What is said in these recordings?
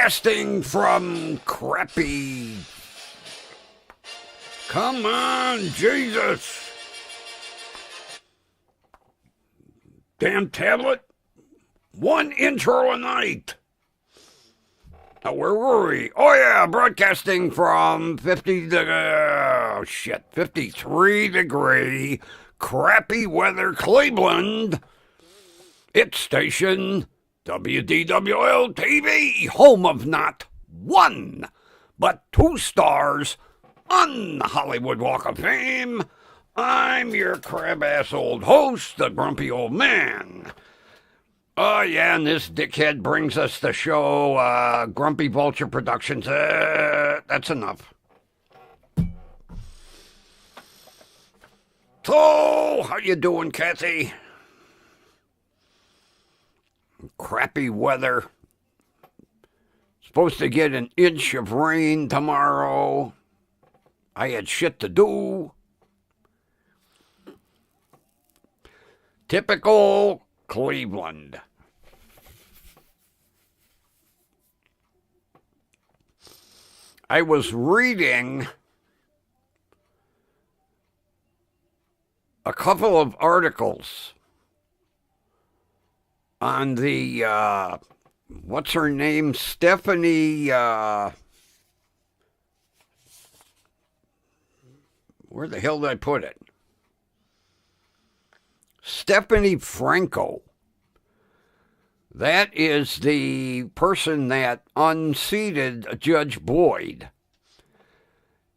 Broadcasting from crappy... Come on, Jesus! Damn tablet! One intro a night! Now, where were we? Oh yeah, broadcasting from 53 crappy weather Cleveland. It's station WDWL TV, home of not one, but 2 stars on the Hollywood Walk of Fame. I'm your crab-ass old host, the grumpy old man. Oh, yeah, and this dickhead brings us the show, Grumpy Vulture Productions. That's enough. So, how you doing, Kathy? Crappy weather. Supposed to get an inch of rain tomorrow. I had shit to do. Typical Cleveland. I was reading a couple of articles on the, what's her name? Stephanie, where the hell did I put it? Stephanie Franco. That is the person that unseated Judge Boyd.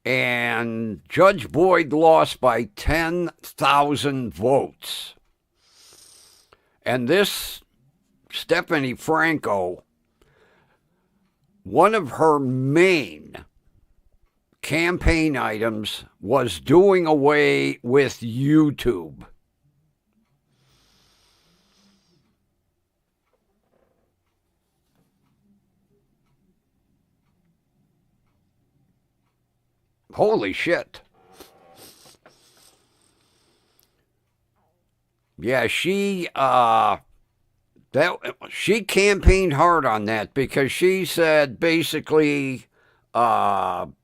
And Judge Boyd lost by 10,000 votes. And this Stephanie Franco, one of her main campaign items was doing away with YouTube. Holy shit. Yeah, she campaigned hard on that because she said basically, and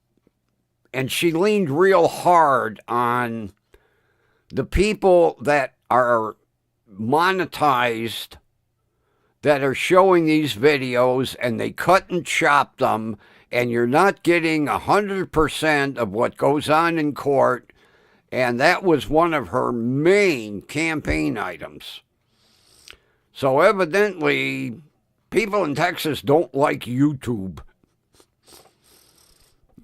she leaned real hard on the people that are monetized, that are showing these videos, and they cut and chop them, and you're not getting 100% of what goes on in court. And that was one of her main campaign items. So evidently, people in Texas don't like YouTube.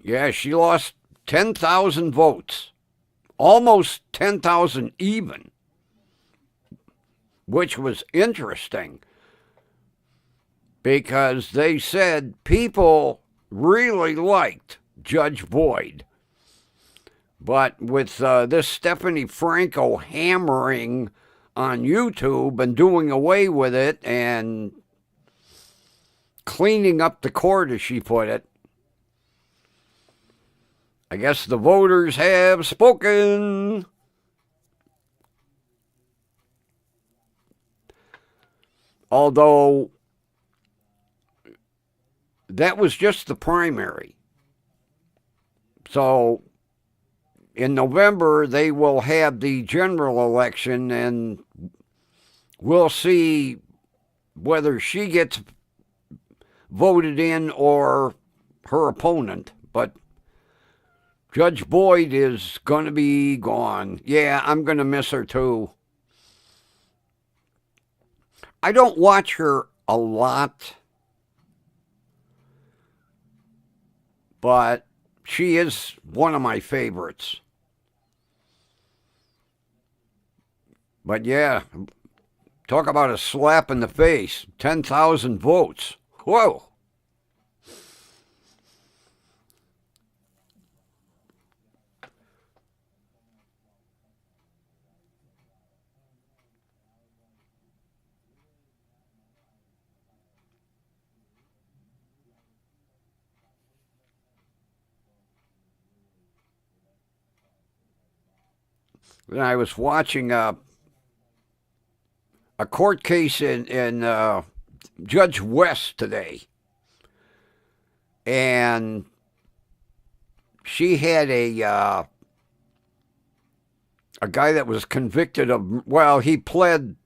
Yeah, she lost 10,000 votes. Almost 10,000 even. Which was interesting. Because they said people really liked Judge Boyd. But with this Stephanie Franco hammering on YouTube and doing away with it and cleaning up the court, as she put it, I guess the voters have spoken. Although that was just the primary. So in November, they will have the general election, and we'll see whether she gets voted in or her opponent. But Judge Boyd is going to be gone. Yeah, I'm going to miss her too. I don't watch her a lot, but she is one of my favorites. But yeah, talk about a slap in the face. 10,000 votes. Whoa. When I was watching a court case in Judge West today, and she had a guy that was convicted of, well, he pled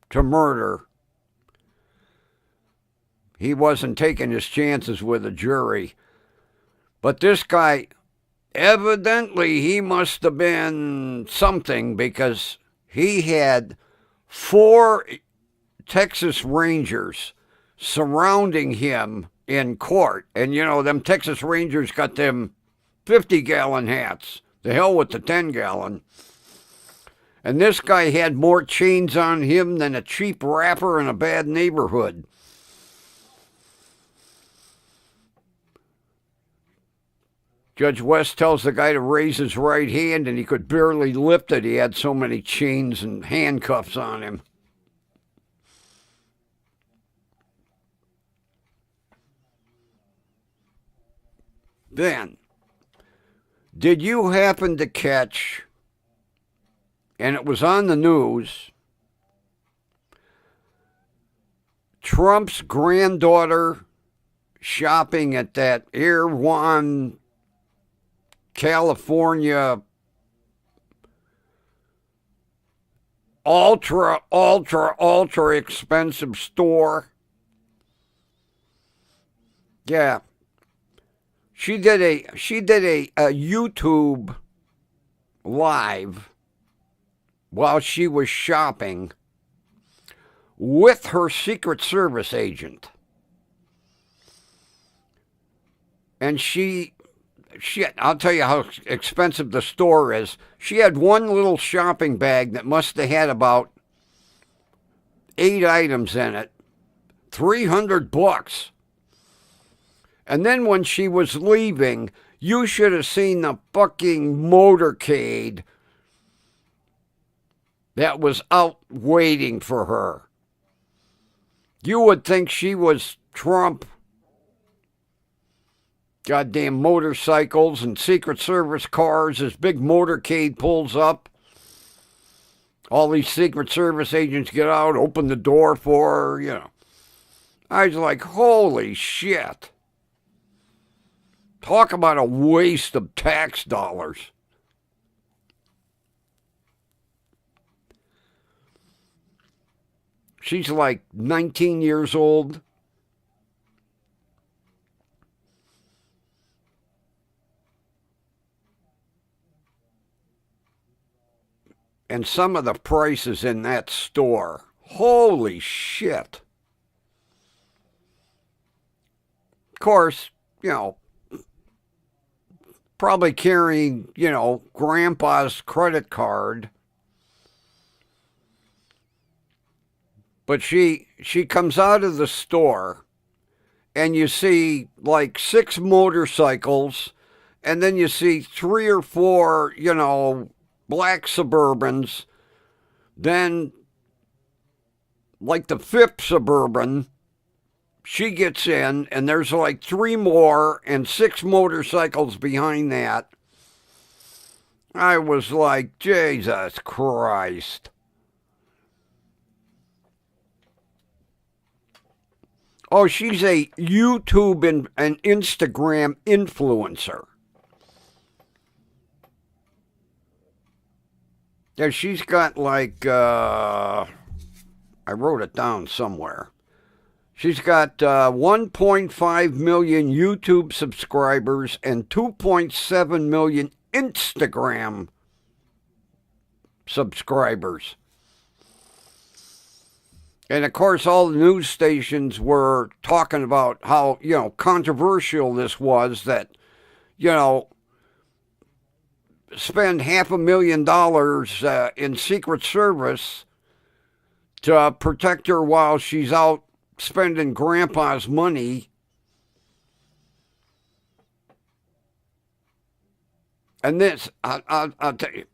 to murder. He wasn't taking his chances with a jury. But this guy, evidently, he must have been something, because he had 4 Texas Rangers surrounding him in court. And, you know, them Texas Rangers got them 50-gallon hats. The hell with the 10-gallon. And this guy had more chains on him than a cheap rapper in a bad neighborhood. Judge West tells the guy to raise his right hand, and he could barely lift it. He had so many chains and handcuffs on him. Then, did you happen to catch, and it was on the news, Trump's granddaughter shopping at that Erewhon, California ultra expensive store? Yeah. She did a YouTube live while she was shopping with her Secret Service agent. And I'll tell you how expensive the store is. She had one little shopping bag that must have had about 8 items in it. $300. And then when she was leaving, you should have seen the fucking motorcade that was out waiting for her. You would think she was Trump. Goddamn motorcycles and Secret Service cars. This big motorcade pulls up. All these Secret Service agents get out, open the door for her, you know. I was like, holy shit. Talk about a waste of tax dollars. She's like 19 years old. And some of the prices in that store, holy shit. Of course, you know, probably carrying, you know, Grandpa's credit card. But she comes out of the store, and you see like 6 motorcycles, and then you see 3 or 4, you know, black Suburbans. Then, like the 5th Suburban, she gets in, and there's like 3 more and 6 motorcycles behind that. I was like, Jesus Christ. Oh, she's a YouTube and Instagram influencer. Yeah, she's got like, I wrote it down somewhere. She's got 1.5 million YouTube subscribers and 2.7 million Instagram subscribers. And, of course, all the news stations were talking about how, you know, controversial this was, that, you know, spend $500,000 in Secret Service to protect her while she's out spending Grandpa's money. And this, I'll tell you,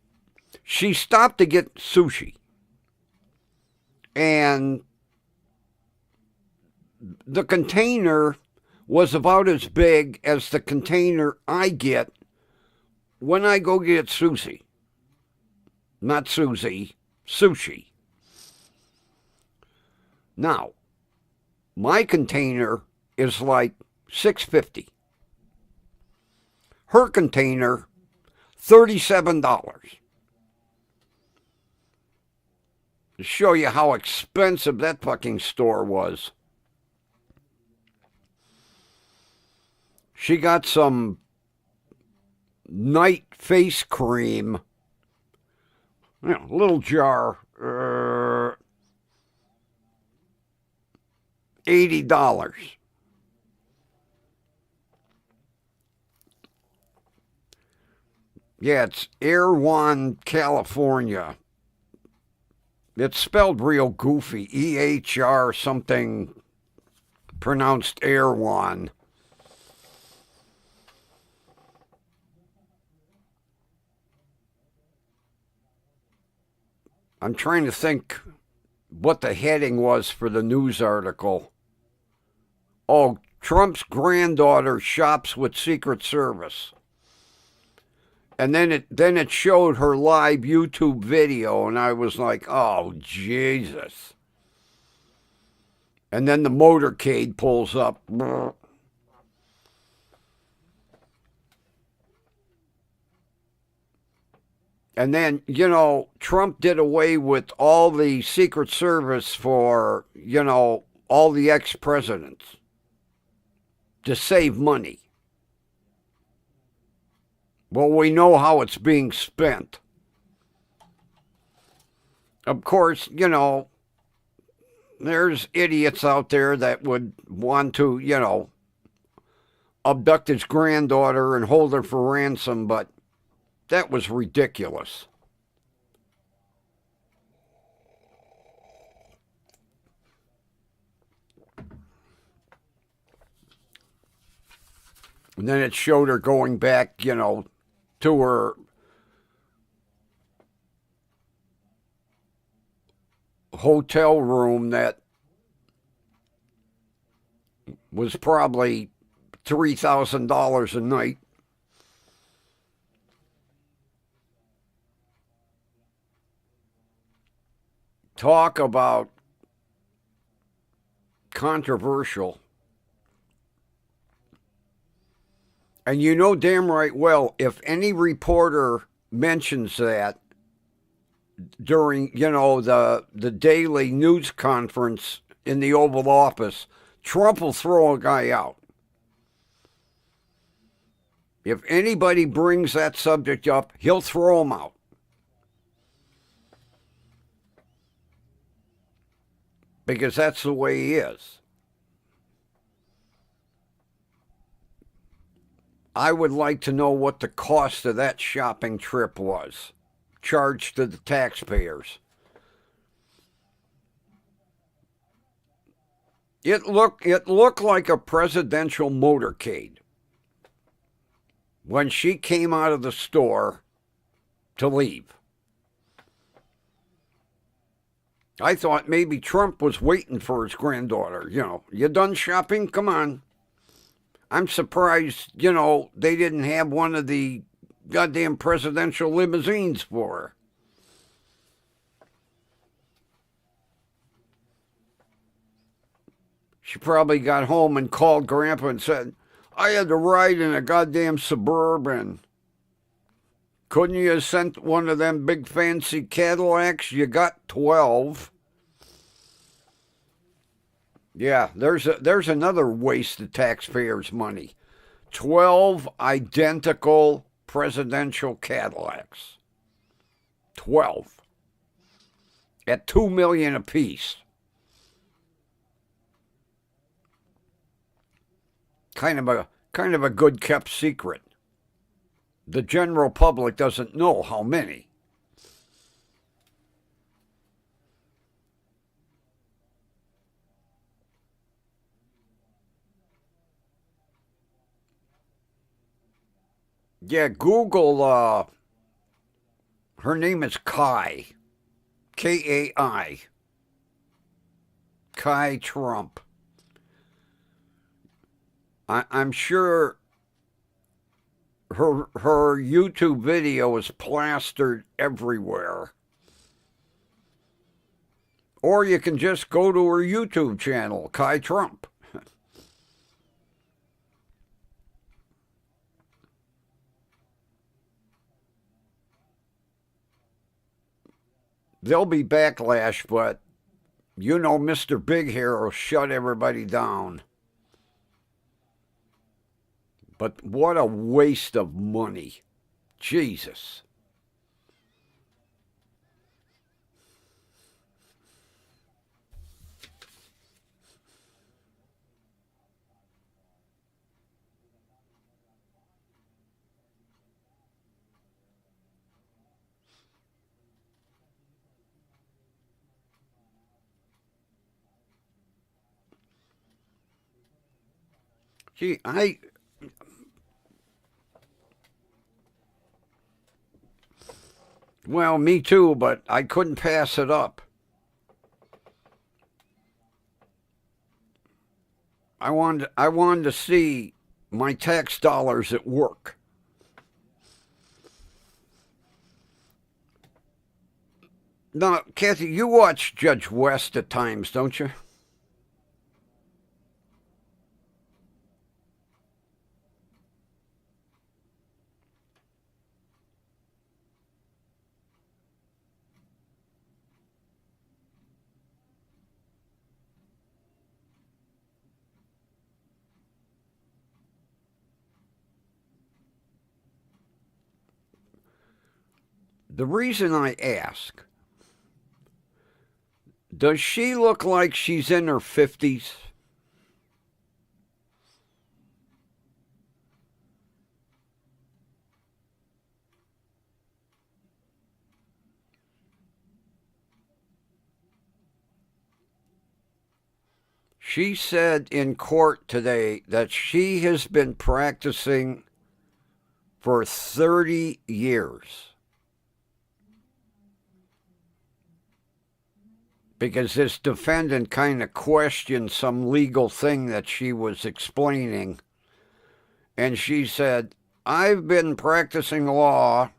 she stopped to get sushi. And the container was about as big as the container I get when I go get sushi. Not Susie, sushi. Now, my container is like $6.50. Her container, $37. To show you how expensive that fucking store was. She got some night face cream, little jar, $80. Yeah, it's Erewhon, California. It's spelled real goofy. E-H-R something, pronounced Erewhon. I'm trying to think what the heading was for the news article. Oh, Trump's granddaughter shops with Secret Service. And then it showed her live YouTube video, and I was like, oh, Jesus. And then the motorcade pulls up. And then, Trump did away with all the Secret Service for, all the ex-presidents to save money. Well, we know how it's being spent. Of course, there's idiots out there that would want to, abduct his granddaughter and hold her for ransom, but that was ridiculous. And then it showed her going back, to her hotel room that was probably $3,000 a night. Talk about controversial. And you know damn right well, if any reporter mentions that during, the daily news conference in the Oval Office, Trump will throw a guy out. If anybody brings that subject up, he'll throw him out. Because that's the way he is. I would like to know what the cost of that shopping trip was, charged to the taxpayers. It looked like a presidential motorcade when she came out of the store to leave. I thought maybe Trump was waiting for his granddaughter. You done shopping? Come on. I'm surprised, they didn't have one of the goddamn presidential limousines for her. She probably got home and called Grandpa and said, I had to ride in a goddamn Suburban. Couldn't you have sent one of them big fancy Cadillacs? You got 12. Yeah, there's another waste of taxpayers' money. 12 identical presidential Cadillacs. 12. At $2 million apiece. Kind of a good kept secret. The general public doesn't know how many. Yeah, Google, her name is Kai. Kai. Kai Trump. I'm sure her YouTube video is plastered everywhere. Or you can just go to her YouTube channel, Kai Trump. there'll be backlash, but you know Mr. Big Hair will shut everybody down. But what a waste of money. Jesus. Gee, well, me too, but I couldn't pass it up. I wanted to see my tax dollars at work. Now, Kathy, you watch Judge West at times, don't you? The reason I ask, does she look like she's in her 50s? She said in court today that she has been practicing for 30 years. Because this defendant kind of questioned some legal thing that she was explaining. And she said, I've been practicing law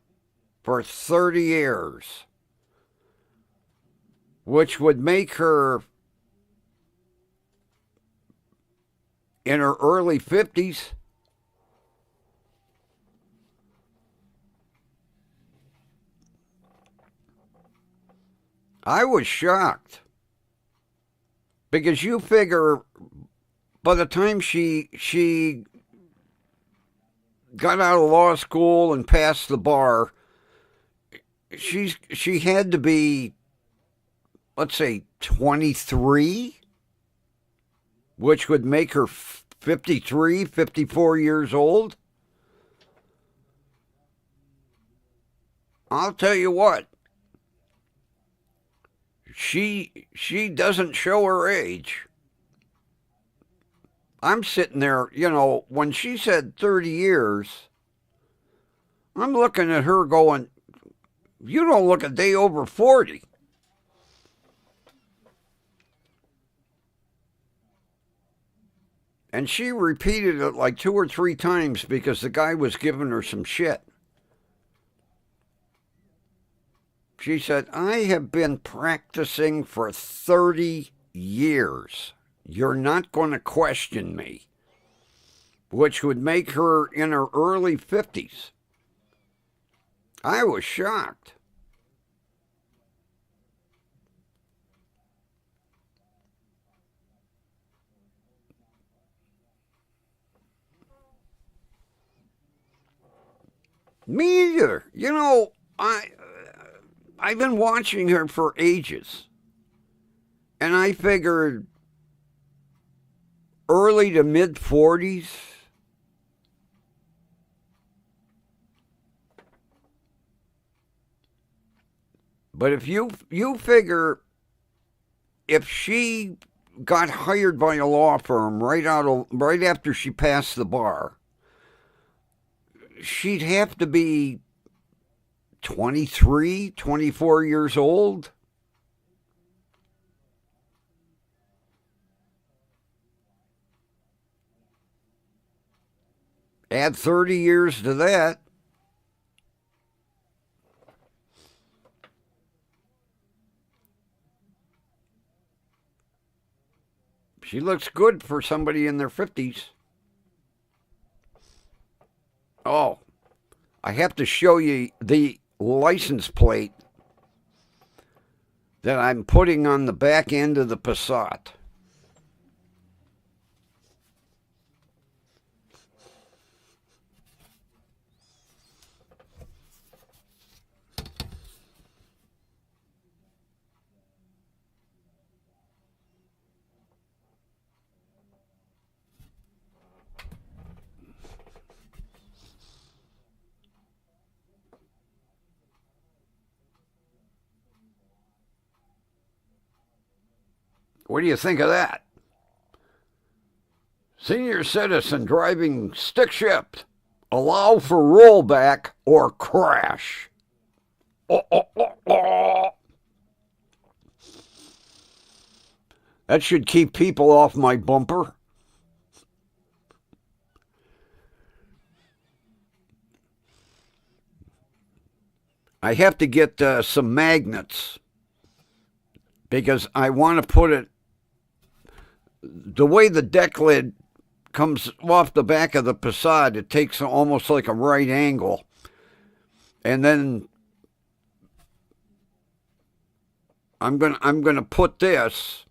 for 30 years, which would make her in her early 50s. I was shocked because you figure by the time she got out of law school and passed the bar, she had to be, let's say, 23, which would make her 53, 54 years old. I'll tell you what, she doesn't show her age. I'm sitting there, when she said 30 years, I'm looking at her going, you don't look a day over 40. And she repeated it like 2 or 3 times because the guy was giving her some shit. She said, I have been practicing for 30 years. You're not going to question me, which would make her in her early 50s. I was shocked. Me either. I've been watching her for ages, and I figured early to mid 40s. But if you figure if she got hired by a law firm right after she passed the bar, she'd have to be 23, 24 years old. Add 30 years to that. She looks good for somebody in their 50s. Oh, I have to show you the license plate that I'm putting on the back end of the Passat. What do you think of that? Senior citizen driving stick shift. Allow for rollback or crash. Oh, oh, oh, oh. That should keep people off my bumper. I have to get some magnets because I want to put it the way the deck lid comes off the back of the Passat. It takes almost like a right angle, and then I'm gonna put this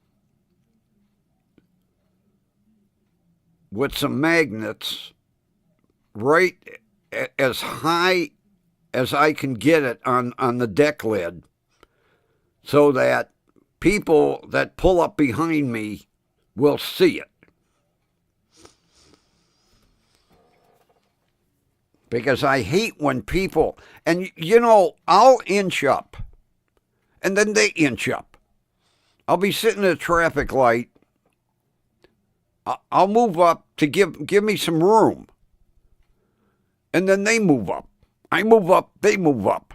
with some magnets right as high as I can get it on the deck lid, so that people that pull up behind me will see it. Because I hate when people, and you know, I'll inch up, and then they inch up. I'll be sitting at a traffic light. I'll move up to give me some room. And then they move up. I move up, they move up.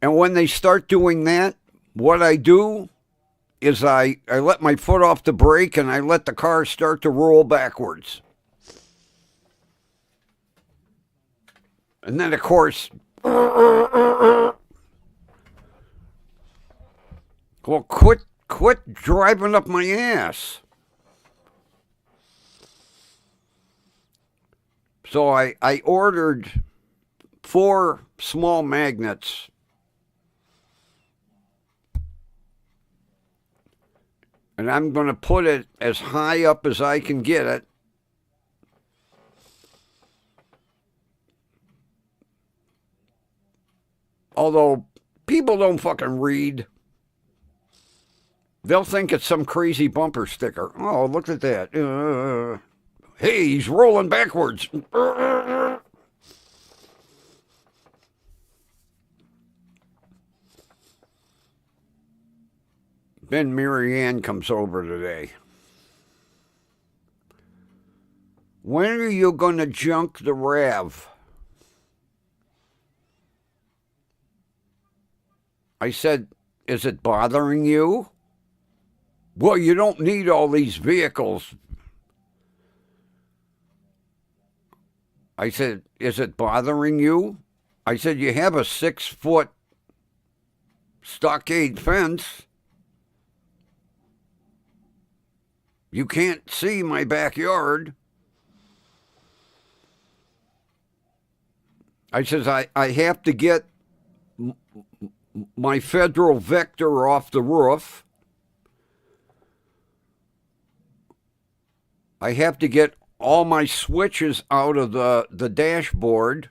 And when they start doing that, what I do is I let my foot off the brake and I let the car start to roll backwards. And then, of course, well, quit driving up my ass. So I ordered 4 small magnets. And I'm going to put it as high up as I can get it. Although people don't fucking read. They'll think it's some crazy bumper sticker. Oh, look at that. Hey, he's rolling backwards. Then Mary Ann comes over today. When are you going to junk the RAV? I said, is it bothering you? Well, you don't need all these vehicles. I said, is it bothering you? I said, you have a 6-foot stockade fence. You can't see my backyard. I says, I have to get my Federal Vector off the roof. I have to get all my switches out of the dashboard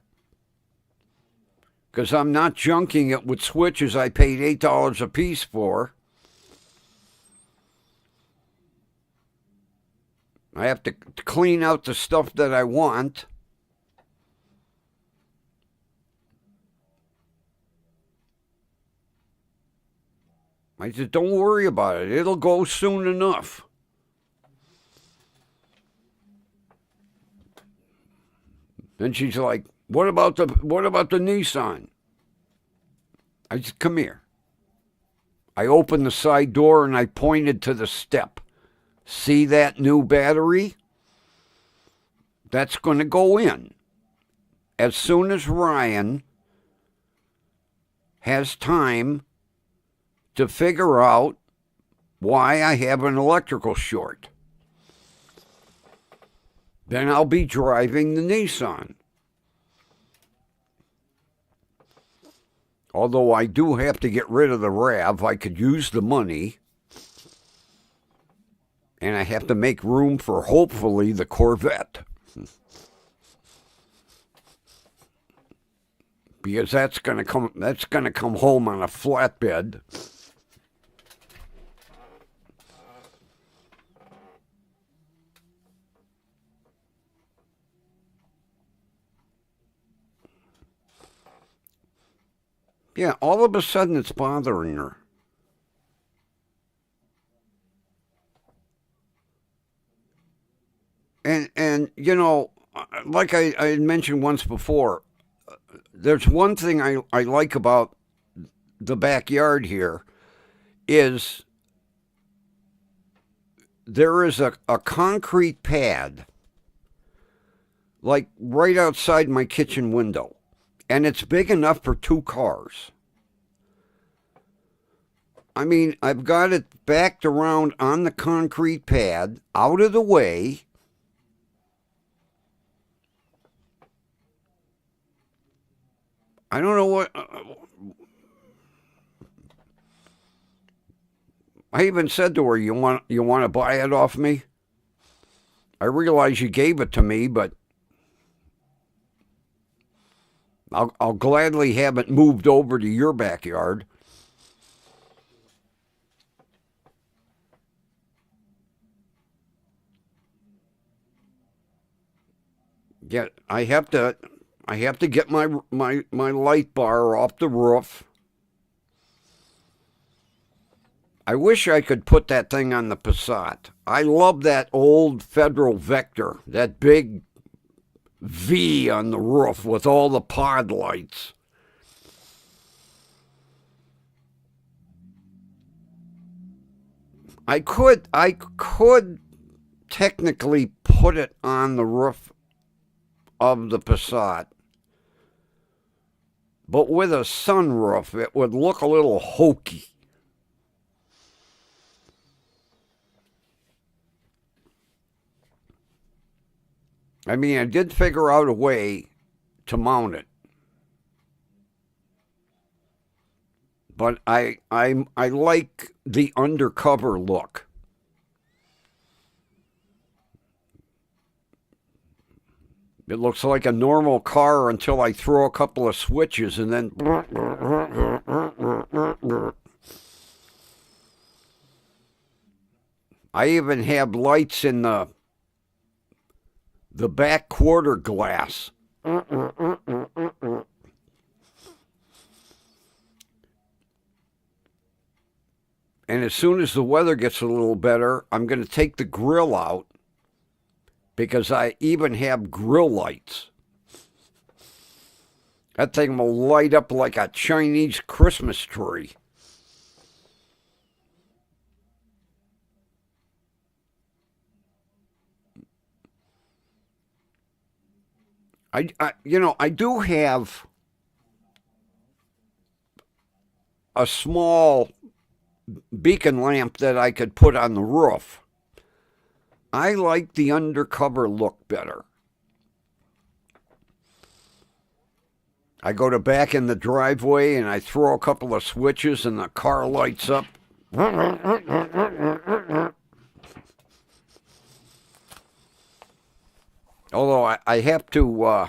because I'm not junking it with switches I paid $8 a piece for. I have to clean out the stuff that I want. I said, don't worry about it. It'll go soon enough. Then she's like, what about the Nissan? I said, come here. I opened the side door and I pointed to the step. See that new battery? That's going to go in. As soon as Ryan has time to figure out why I have an electrical short. Then I'll be driving the Nissan. Although I do have to get rid of the RAV, I could use the money. And I have to make room for, hopefully, the Corvette. Because that's gonna come home on a flatbed. Yeah, all of a sudden it's bothering her. And you know, like I had mentioned once before, there's one thing I like about the backyard here is there is a concrete pad like right outside my kitchen window, and it's big enough for 2 cars. I mean, I've got it backed around on the concrete pad, out of the way. I don't know what. I even said to her, "You want to buy it off me?" I realize you gave it to me, but I'll gladly have it moved over to your backyard. Yeah, I have to get my light bar off the roof. I wish I could put that thing on the Passat. I love that old Federal Vector, that big V on the roof with all the pod lights. I could technically put it on the roof of the Passat, but with a sunroof, it would look a little hokey. I mean, I did figure out a way to mount it, but I like the undercover look. It looks like a normal car until I throw a couple of switches and then. I even have lights in the back quarter glass. And as soon as the weather gets a little better, I'm going to take the grill out because I even have grill lights. That thing will light up like a Chinese Christmas tree. I do have a small beacon lamp that I could put on the roof. I like the undercover look better. I go to back in the driveway and I throw a couple of switches and the car lights up. Although I have to,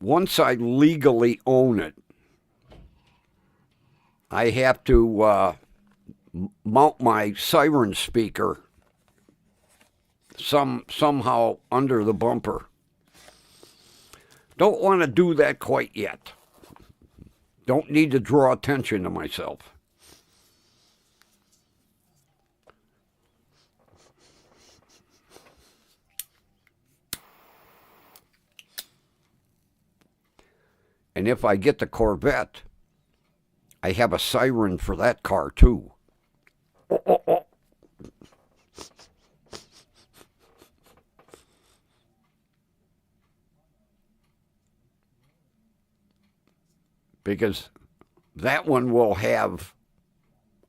once I legally own it, I have to mount my siren speaker somehow under the bumper. Don't want to do that quite yet. Don't need to draw attention to myself. And if I get the Corvette, I have a siren for that car too. Because that one will have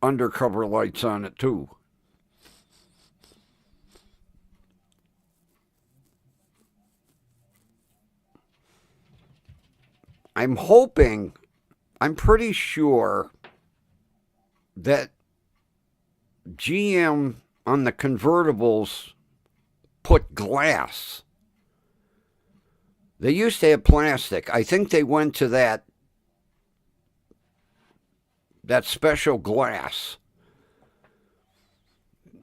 undercover lights on it too. I'm hoping, I'm pretty sure that GM on the convertibles put glass. They used to have plastic. I think they went to that special glass.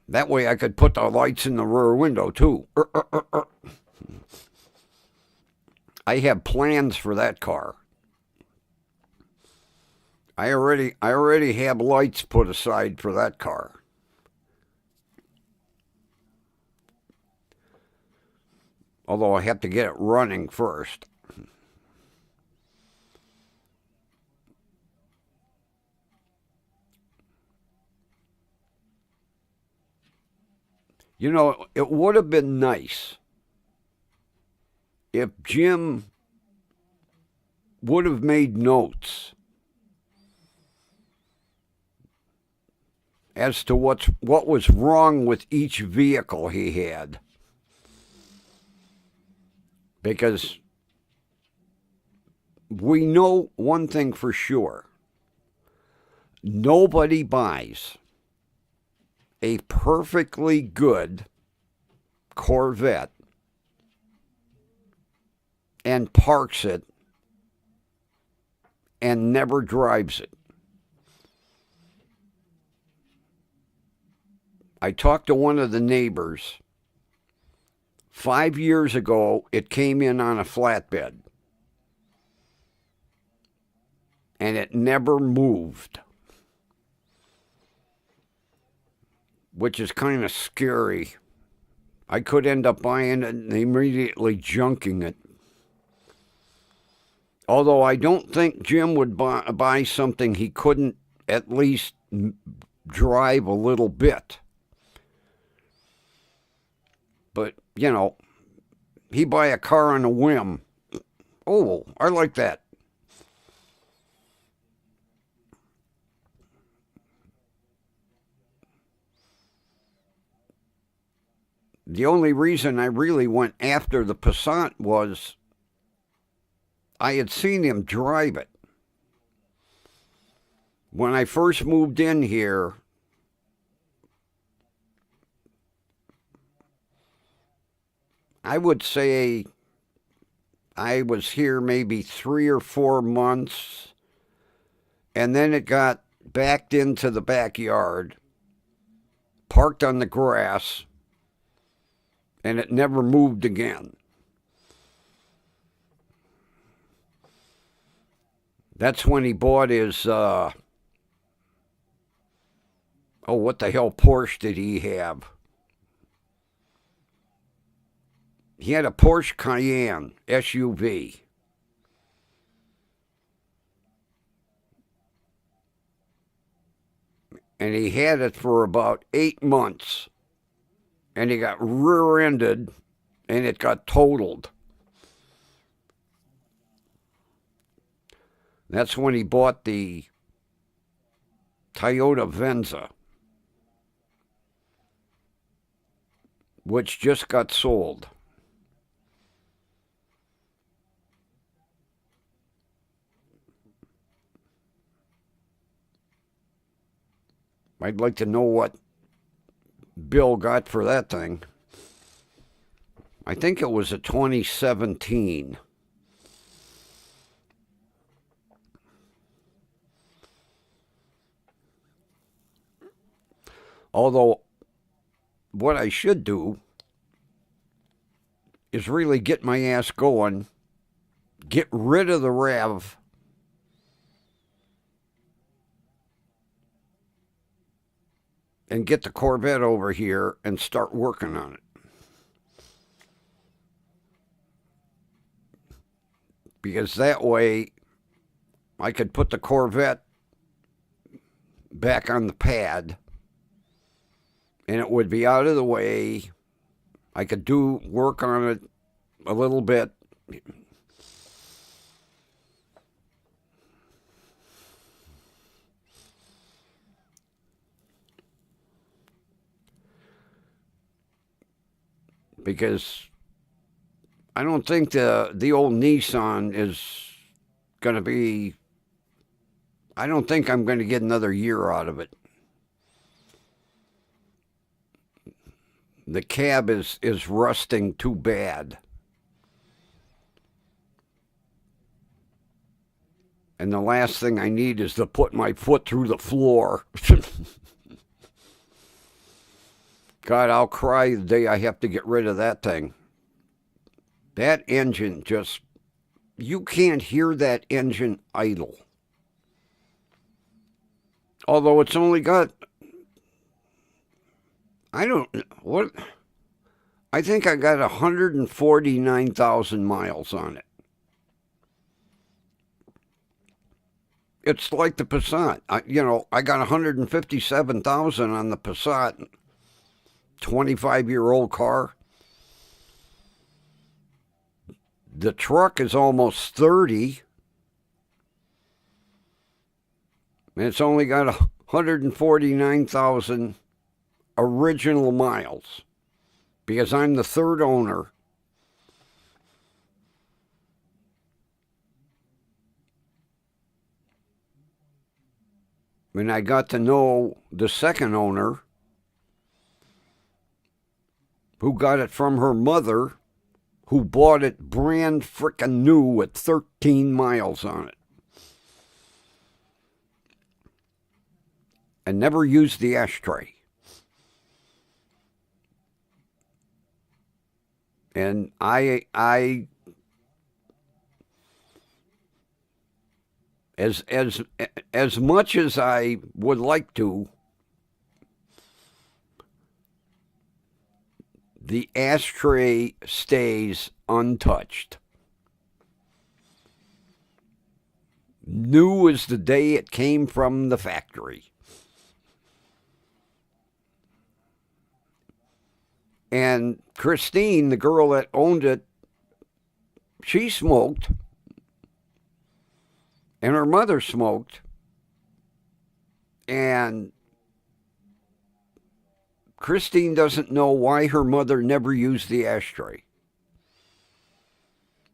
That way I could put the lights in the rear window too. I have plans for that car. I already have lights put aside for that car. Although I have to get it running first. You know, it would have been nice if Jim would have made notes as to what was wrong with each vehicle he had. Because we know one thing for sure. Nobody buys a perfectly good Corvette and parks it and never drives it. I talked to one of the neighbors. 5 years ago, it came in on a flatbed. And it never moved. Which is kind of scary. I could end up buying it and immediately junking it. Although I don't think Jim would buy something he couldn't at least drive a little bit. But, you know, he buy a car on a whim. Oh, I like that. The only reason I really went after the Passat was I had seen him drive it. When I first moved in here, I would say I was here maybe 3 or 4 months, and then it got backed into the backyard, parked on the grass, and it never moved again. That's when he bought his, what the hell Porsche did he have? He had a Porsche Cayenne SUV. And he had it for about 8 months. And he got rear-ended, and it got totaled. That's when he bought the Toyota Venza, which just got sold. I'd like to know what Bill got for that thing. I think it was a 2017. Although, what I should do is really get my ass going, get rid of the RAV, and get the Corvette over here and start working on it. Because that way I could put the Corvette back on the pad and it would be out of the way. I could do work on it a little bit. Because I don't think the old Nissan is going to be, I don't think I'm going to get another year out of it. The cab is rusting too bad. And the last thing I need is to put my foot through the floor. God, I'll cry the day I have to get rid of that thing. That engine just, you can't hear that engine idle. Although it's only got, I think I got 149,000 miles on it. It's like the Passat. I got 157,000 on the Passat, 25-year-old car. The truck is almost 30, and it's only got 149,000 original miles because I'm the third owner. And I got to know the second owner who got it from her mother, who bought it brand frickin' new with 13 miles on it. And never used the ashtray. And I as much as I would like to, the ashtray stays untouched. New as the day it came from the factory. And Christine, the girl that owned it, she smoked. And her mother smoked. And Christine doesn't know why her mother never used the ashtray.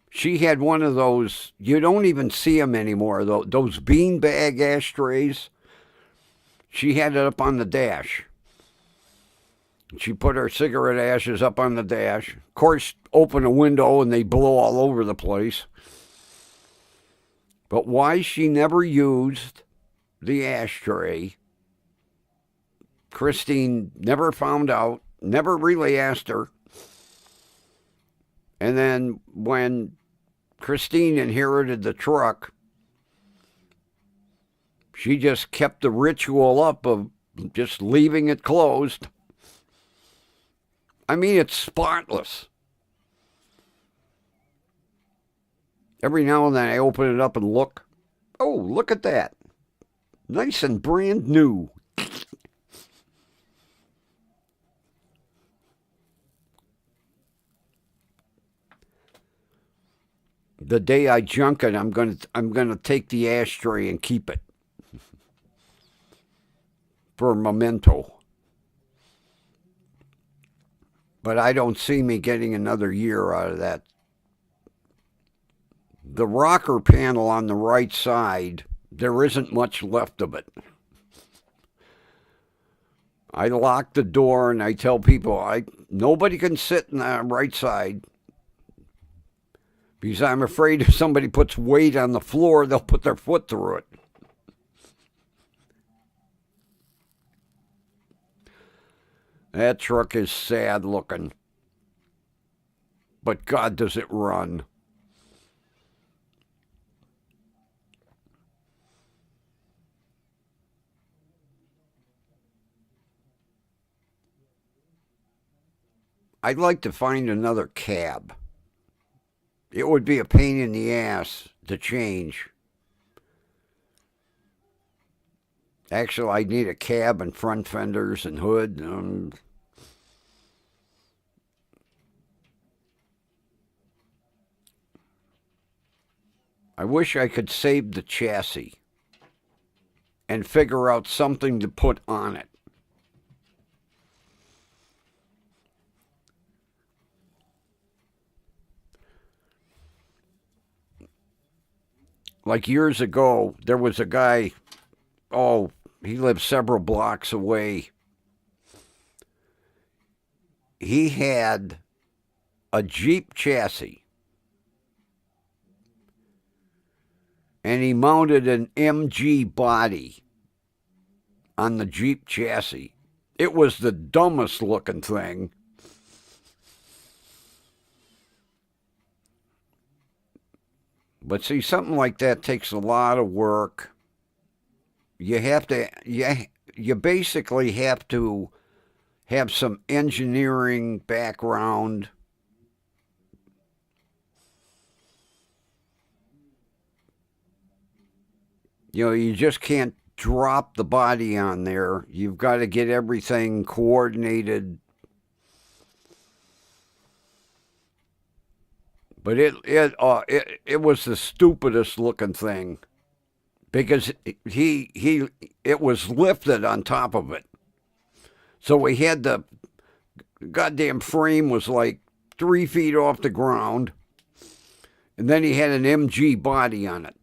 She had one of those, you don't even see them anymore, those beanbag ashtrays. She had it up on the dash. She put her cigarette ashes up on the dash. Of course, open a window and they blow all over the place. But why she never used the ashtray, Christine never found out, never really asked her. And then when Christine inherited the truck, she just kept the ritual up of just leaving it closed. I mean, it's spotless. Every now and then I open it up and look. Oh, look at that. Nice and brand new. The day I junk it, I'm gonna take the ashtray and keep it for a memento. But I don't see me getting another year out of that. The rocker panel on the right side, there isn't much left of it. I lock the door and I tell people nobody can sit in the right side because I'm afraid if somebody puts weight on the floor, they'll put their foot through it. That truck is sad looking. But God, does it run. I'd like to find another cab. It would be a pain in the ass to change. Actually, I'd need a cab and front fenders and hood. I wish I could save the chassis and figure out something to put on it. like years ago, there was a guy, oh, he lived several blocks away. He had a Jeep chassis, and he mounted an MG body on the Jeep chassis. It was the dumbest looking thing. But see, something like that takes a lot of work. You have to, you basically have to have some engineering background. You know, you just can't drop the body on there. You've got to get everything coordinated. But it was the stupidest looking thing because it was lifted on top of it. So we had the goddamn frame was like 3 feet off the ground, and then he had an MG body on it.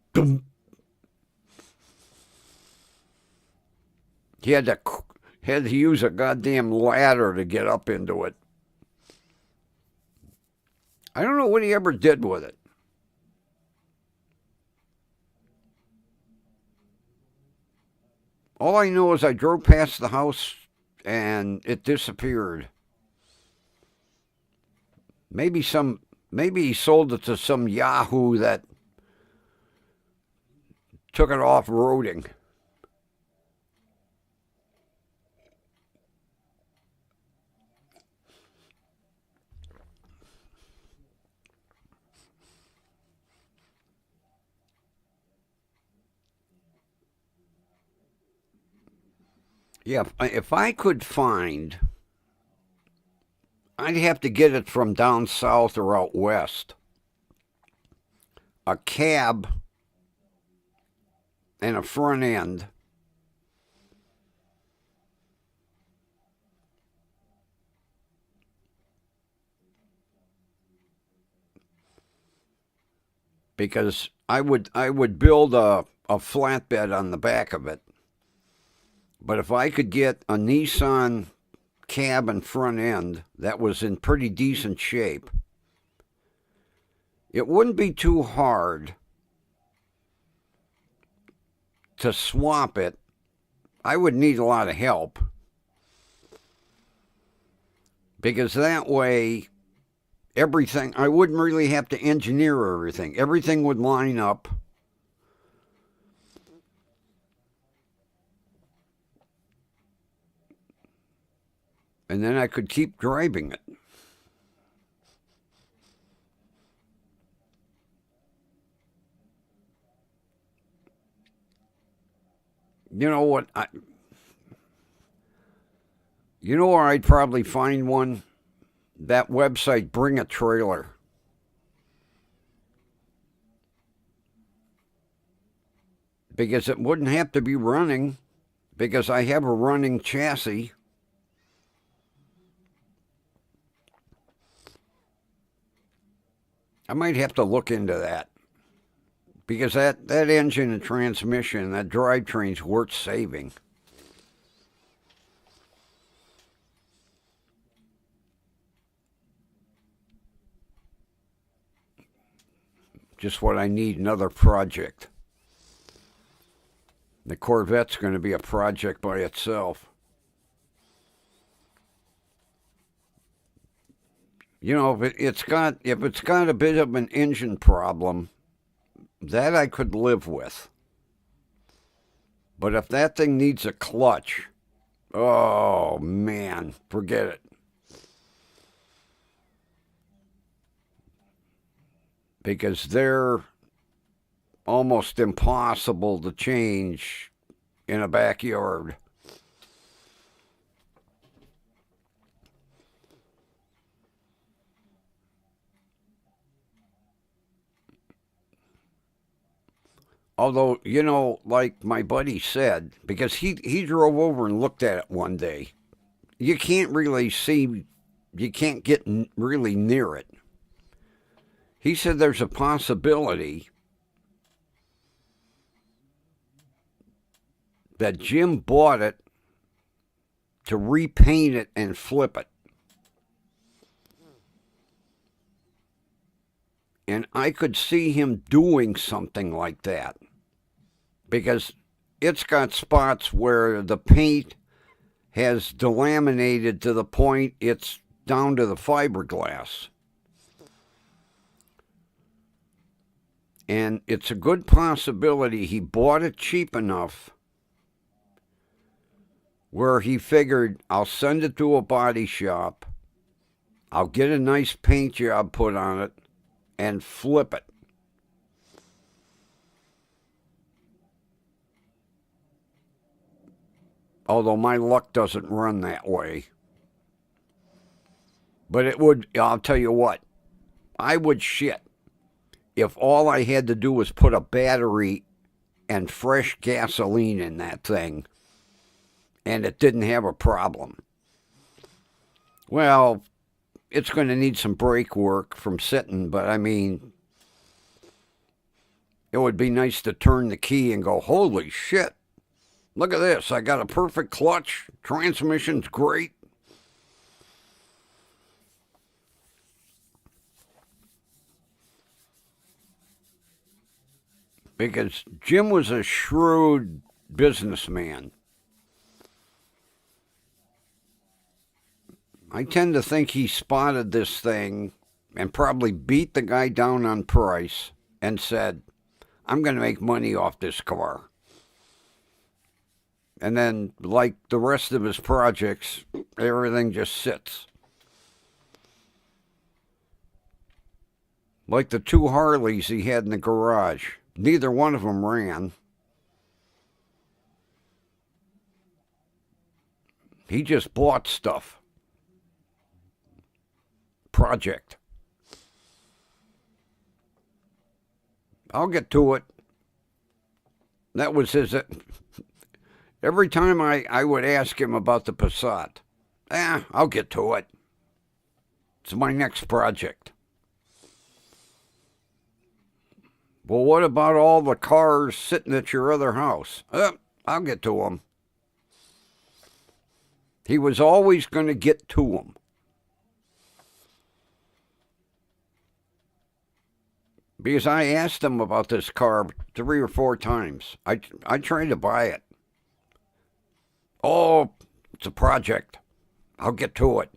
He had to use a goddamn ladder to get up into it. I don't know what he ever did with it. All I know is I drove past the house and it disappeared. Maybe he sold it to some yahoo that took it off-roading. Yeah, if I could find, I'd have to get it from down south or out west. A cab and a front end. Because I would build a flatbed on the back of it. But if I could get a Nissan cab and front end that was in pretty decent shape, it wouldn't be too hard to swap it. I would need a lot of help. Because that way, everything, I wouldn't really have to engineer everything. Everything would line up. And then I could keep driving it. You know what? You know where I'd probably find one? That website, Bring a Trailer. Because it wouldn't have to be running, because I have a running chassis. I might have to look into that. Because that engine and transmission, that drivetrain's worth saving. Just what I need, another project. The Corvette's going to be a project by itself. You know, if it's got a bit of an engine problem, that I could live with. But if that thing needs a clutch, oh man, forget it. Because they're almost impossible to change in a backyard. Although, you know, like my buddy said, because he drove over and looked at it one day, you can't really see, you can't get really near it. He said there's a possibility that Jim bought it to repaint it and flip it. And I could see him doing something like that, because it's got spots where the paint has delaminated to the point it's down to the fiberglass. And it's a good possibility he bought it cheap enough where he figured, I'll send it to a body shop, I'll get a nice paint job put on it, and flip it. Although my luck doesn't run that way. But it would, I'll tell you what, I would shit if all I had to do was put a battery and fresh gasoline in that thing and it didn't have a problem. Well, it's going to need some brake work from sitting, but I mean, it would be nice to turn the key and go, holy shit, look at this, I got a perfect clutch, transmission's great. Because Jim was a shrewd businessman. I tend to think he spotted this thing and probably beat the guy down on price and said, I'm going to make money off this car. And then, like the rest of his projects, everything just sits. Like the 2 Harleys he had in the garage. Neither one of them ran. He just bought stuff. Project. I'll get to it. That was his... Every time I would ask him about the Passat, I'll get to it. It's my next project. Well, what about all the cars sitting at your other house? I'll get to them. He was always going to get to them. Because I asked him about this car 3 or 4 times. I tried to buy it. Oh, it's a project. I'll get to it.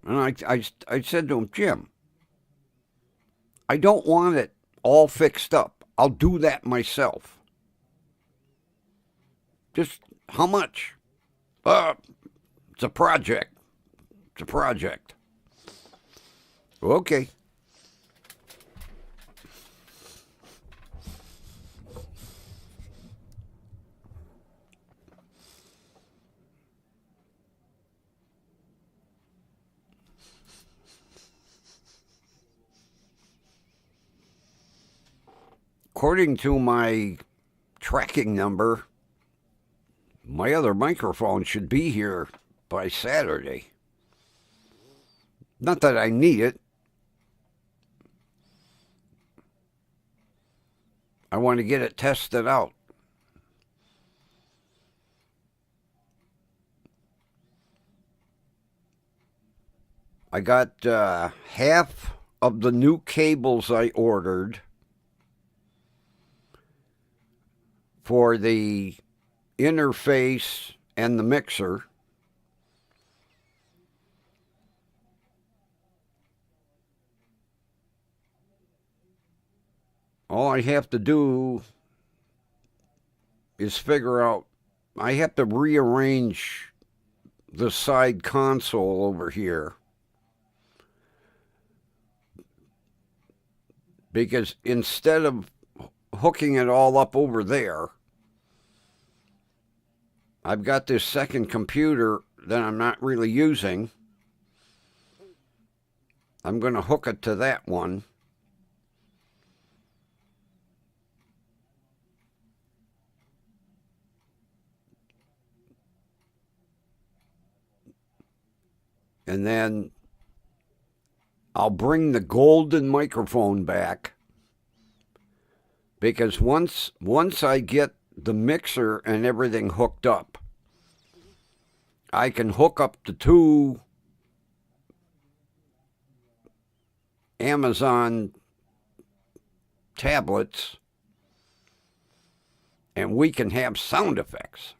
And I said to him, Jim, I don't want it all fixed up. I'll do that myself. Just how much? It's a project. It's a project. Okay. According to my tracking number, my other microphone should be here by Saturday. Not that I need it. I want to get it tested out. I got half of the new cables I ordered for the interface and the mixer. All I have to do is figure out, I have to rearrange the side console over here. Because instead of hooking it all up over there, I've got this second computer that I'm not really using. I'm going to hook it to that one. And then I'll bring the golden microphone back because once I get the mixer and everything hooked up, I can hook up the two Amazon tablets and we can have sound effects.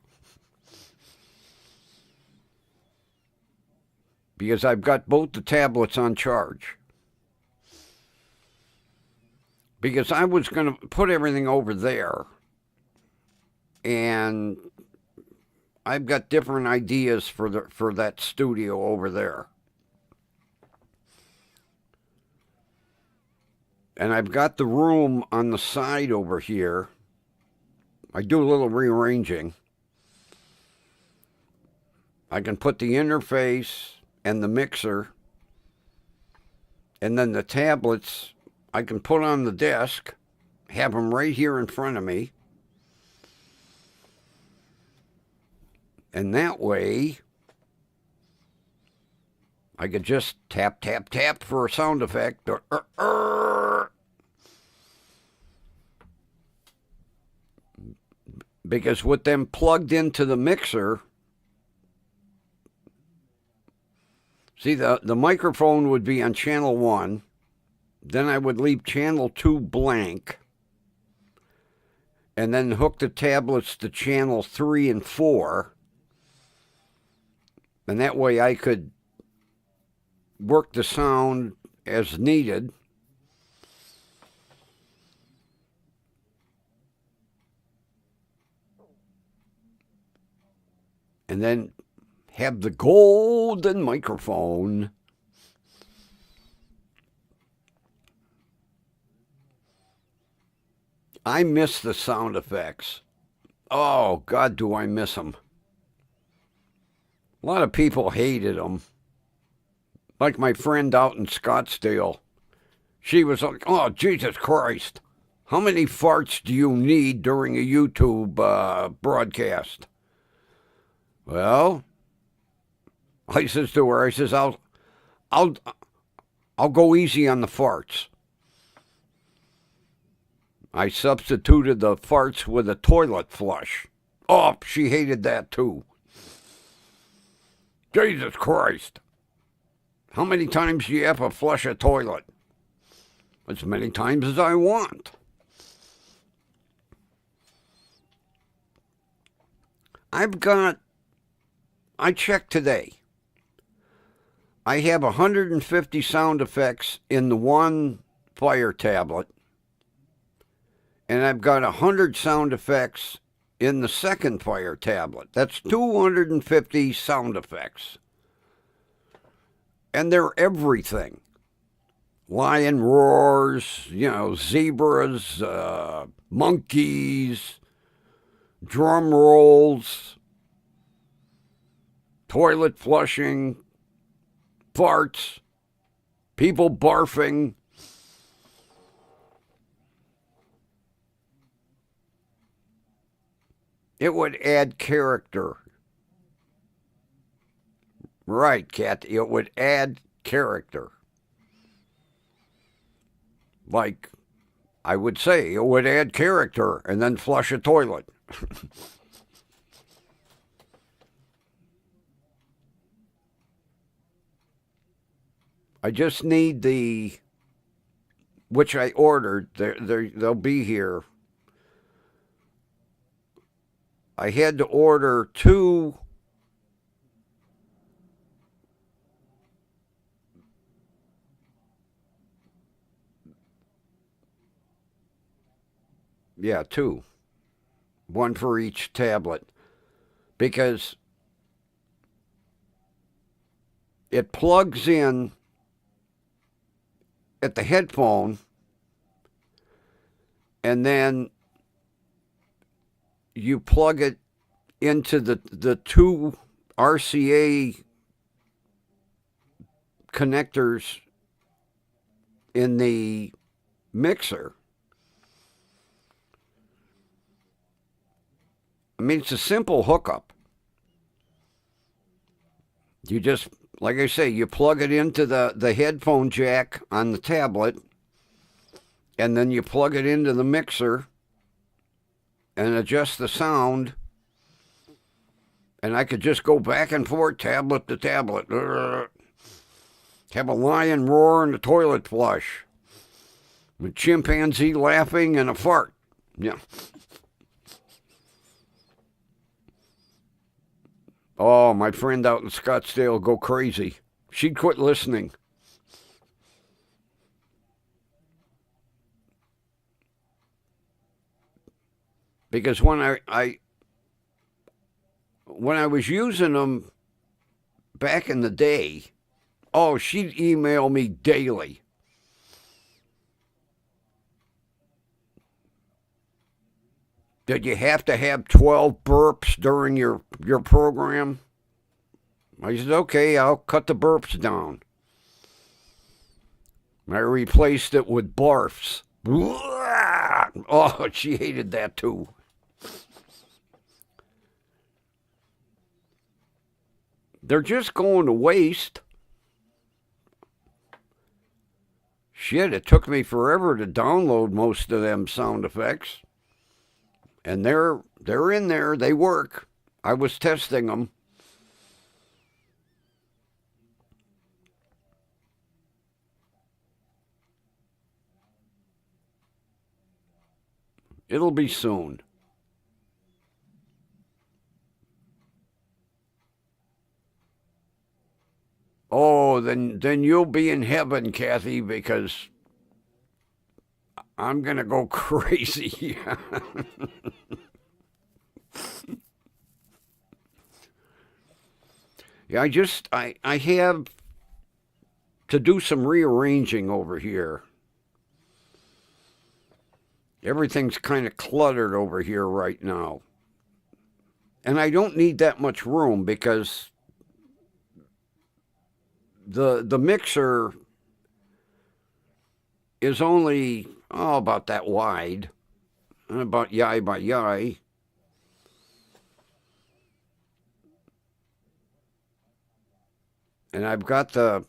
Because I've got both the tablets on charge. Because I was going to put everything over there, and I've got different ideas for that studio over there. And I've got the room on the side over here. I do a little rearranging. I can put the interface and the mixer, and then the tablets I can put on the desk, have them right here in front of me, and that way I could just tap, tap, tap for a sound effect. Because with them plugged into the mixer, see, the microphone would be on channel 1. Then I would leave channel 2 blank. And then hook the tablets to channel 3 and 4. And that way I could work the sound as needed. And then have the golden microphone. I miss the sound effects. Oh, God, do I miss them. A lot of people hated them. Like my friend out in Scottsdale. She was like, oh, Jesus Christ. How many farts do you need during a YouTube broadcast? Well, I says to her, I says, I'll go easy on the farts. I substituted the farts with a toilet flush. Oh, she hated that too. Jesus Christ. How many times do you have to flush a toilet? As many times as I want. I checked today. I have 150 sound effects in the one Fire tablet. And I've got 100 sound effects in the second Fire tablet. That's 250 sound effects. And they're everything. Lion roars, zebras, monkeys, drum rolls, toilet flushing, farts, people barfing. It would add character. Right, Kat. It would add character. Like, I would say, it would add character and then flush a toilet. I just need which I ordered. They'll be here. I had to order 2 2. One for each tablet. Because it plugs in at the headphone, and then you plug it into the 2 RCA connectors in the mixer. I mean, it's a simple hookup. You just, like I say, you plug it into the headphone jack on the tablet, and then you plug it into the mixer and adjust the sound, and I could just go back and forth, tablet to tablet. Have a lion roar and a toilet flush. A chimpanzee laughing and a fart. Yeah. Oh, my friend out in Scottsdale go crazy. She'd quit listening. Because when I was using them back in the day, oh, she'd email me daily. Did you have to have 12 burps during your program? I said, okay, I'll cut the burps down. I replaced it with barfs. Oh, she hated that too. They're just going to waste. Shit, it took me forever to download most of them sound effects. And they're in there. They work. I was testing them. It'll be soon. Oh, then you'll be in heaven, Kathy, because I'm going to go crazy. Yeah, I have to do some rearranging over here. Everything's kind of cluttered over here right now. And I don't need that much room because the mixer is only about that wide, about yai by yai. And I've got the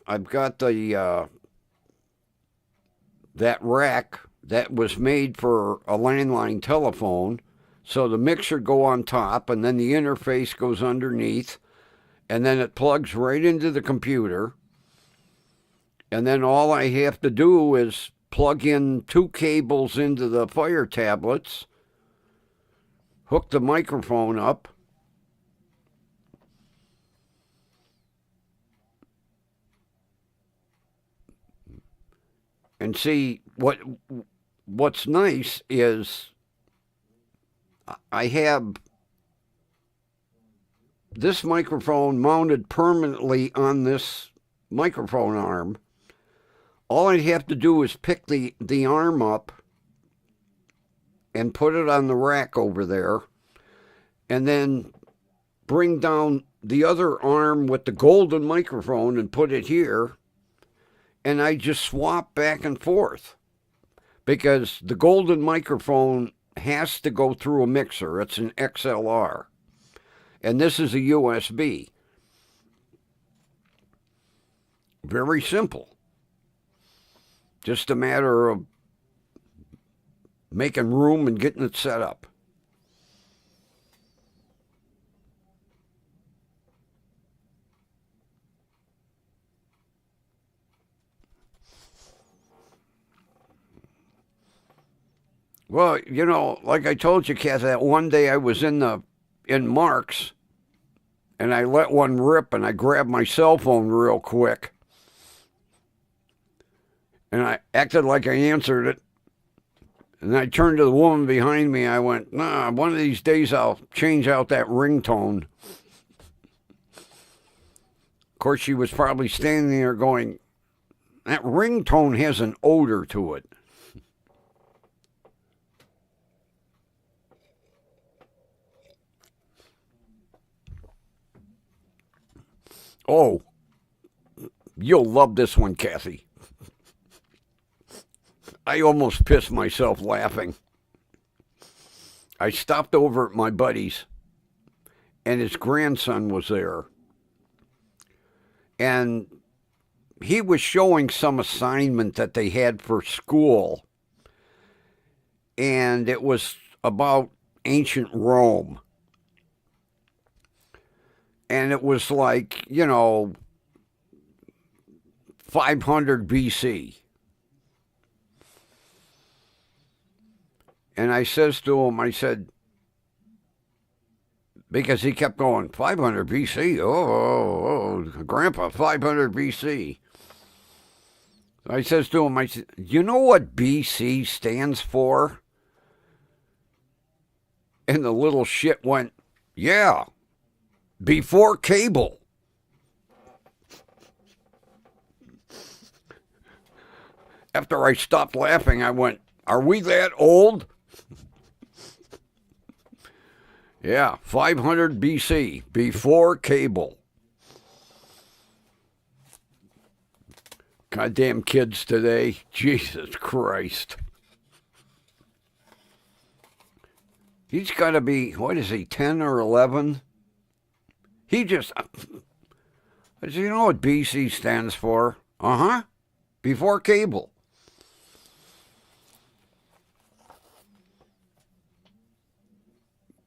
that rack that was made for a landline telephone. So the mixer go on top, and then the interface goes underneath, and then it plugs right into the computer. And then all I have to do is plug in 2 cables into the Fire tablets, hook the microphone up, and see what's nice is I have this microphone mounted permanently on this microphone arm. All I have to do is pick the arm up and put it on the rack over there, and then bring down the other arm with the golden microphone and put it here, and I just swap back and forth because the golden microphone has to go through a mixer. It's an XLR, and this is a USB. Very simple. Just a matter of making room and getting it set up. Well, you know, like I told you, Kath, that one day I was in Mark's, and I let one rip, and I grabbed my cell phone real quick, and I acted like I answered it. And I turned to the woman behind me. I went, nah, one of these days I'll change out that ringtone. Of course, she was probably standing there going, that ringtone has an odor to it. Oh, you'll love this one, Kathy. I almost pissed myself laughing. I stopped over at my buddy's, and his grandson was there. And he was showing some assignment that they had for school. and it was about ancient Rome. And it was like, 500 BC. And I says to him, I said, because he kept going, 500 BC? Oh, Grandpa, 500 BC. I says to him, I said, you know what BC stands for? And the little shit went, yeah, before cable. After I stopped laughing, I went, are we that old? Yeah, 500 BC, before cable. Goddamn kids today. Jesus Christ. He's got to be, what is he, 10 or 11? He just, I said, you know what BC stands for? Uh-huh. Before cable.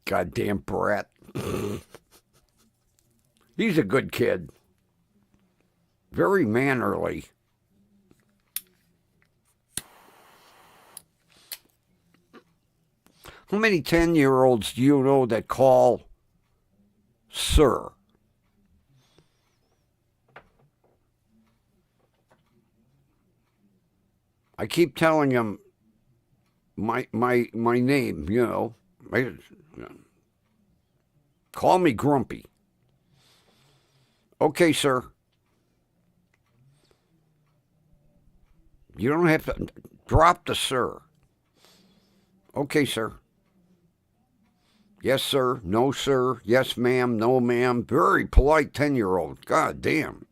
Goddamn brat. He's a good kid. Very mannerly. How many 10-year-olds do you know that call sir? I keep telling him my name, Call me Grumpy. Okay, sir. You don't have to drop the sir. Okay, sir. Yes, sir. No, sir. Yes, ma'am. No, ma'am. Very polite 10-year-old. God damn.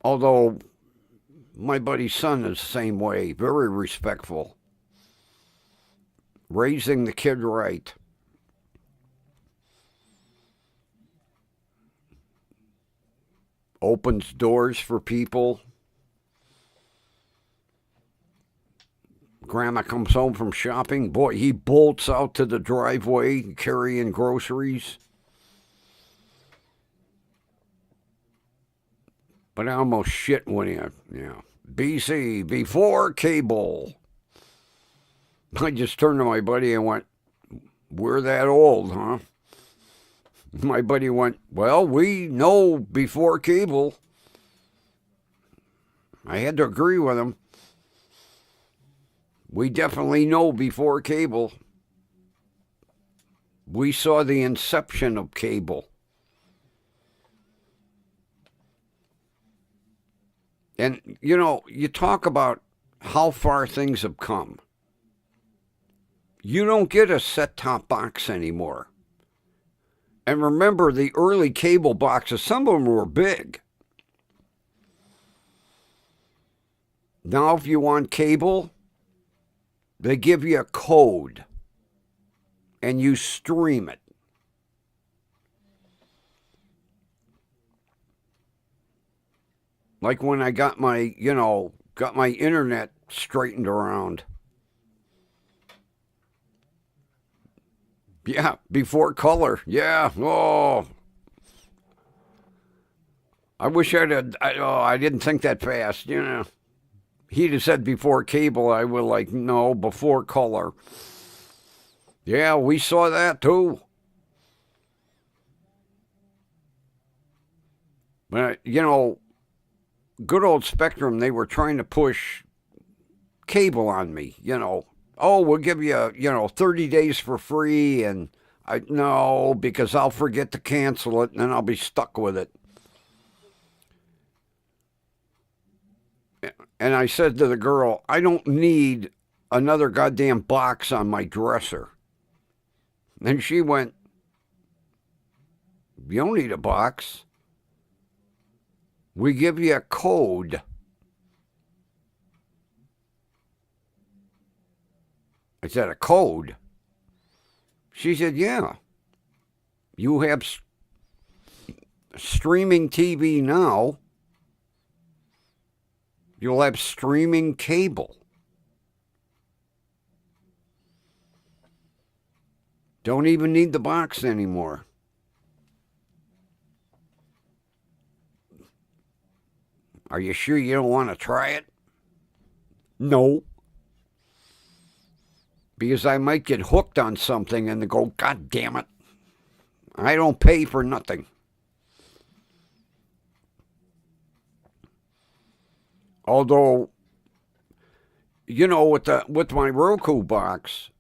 Although my buddy's son is the same way. Very respectful. Raising the kid right. Opens doors for people. Grandma comes home from shopping. Boy, he bolts out to the driveway carrying groceries. But I almost shit when BC, before cable. I just turned to my buddy and went, we're that old, huh? My buddy went, well, we know before cable. I had to agree with him. We definitely know before cable. We saw the inception of cable. And, you talk about how far things have come. You don't get a set-top box anymore. And remember, the early cable boxes, some of them were big. Now, if you want cable, they give you a code, and you stream it. Like when I got my internet straightened around. Yeah, before color. Yeah. Oh. I wish I didn't think that fast, He'd have said before cable, I would no, before color. Yeah, we saw that too. But, good old Spectrum, they were trying to push cable on me, Oh, we'll give you, 30 days for free. And no, because I'll forget to cancel it and then I'll be stuck with it. And I said to the girl, I don't need another goddamn box on my dresser. And she went, you don't need a box. We give you a code. I said, a code? She said, yeah. You have streaming TV now. You'll have streaming cable. Don't even need the box anymore. Are you sure you don't want to try it? No. Because I might get hooked on something and go, God damn it. I don't pay for nothing. Although, you know, with my Roku box,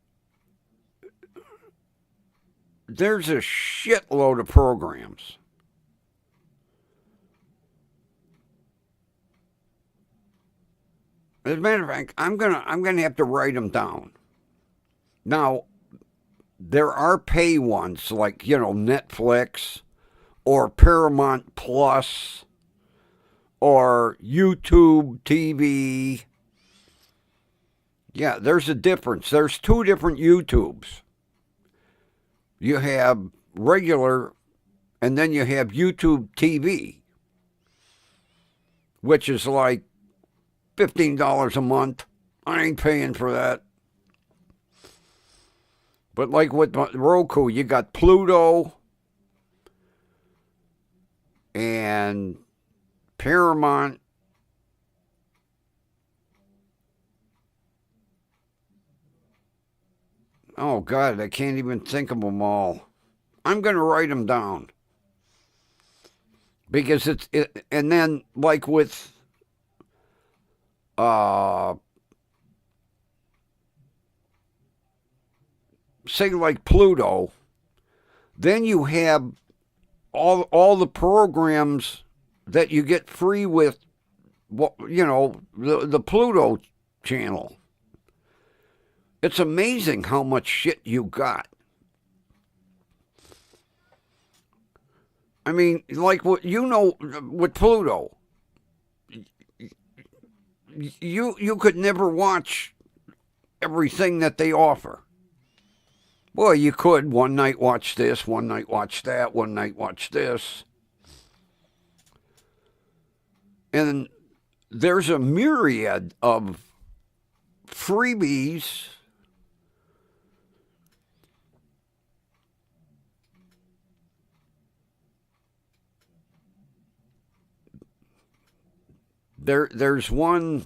there's a shitload of programs. As a matter of fact, I'm gonna have to write them down. Now, there are pay ones like, you know, Netflix or Paramount Plus or YouTube TV. Yeah, there's a difference. There's two different YouTubes. You have regular, and then you have YouTube TV, which is like $15 a month. I ain't paying for that. But like with Roku, you got Pluto and Paramount. Oh, God, I can't even think of them all. I'm going to write them down. Because and then like with say like Pluto, then you have all the programs that you get free with, you know, the Pluto channel. It's amazing how much shit you got. I mean, like what you know with Pluto, you could never watch everything that they offer. Well, you could one night watch this, one night watch that, one night watch this. And there's a myriad of freebies. There's one,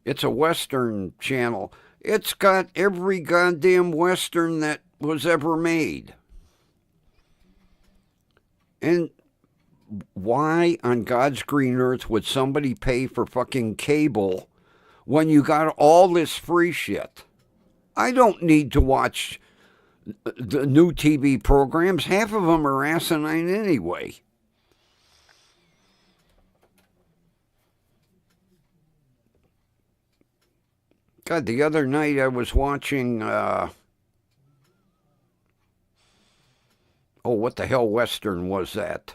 it's a Western channel. It's got every goddamn Western that was ever made. And why on God's green earth would somebody pay for fucking cable when you got all this free shit? I don't need to watch the new TV programs. Half of them are asinine anyway. God, the other night I was watching, what the hell Western was that?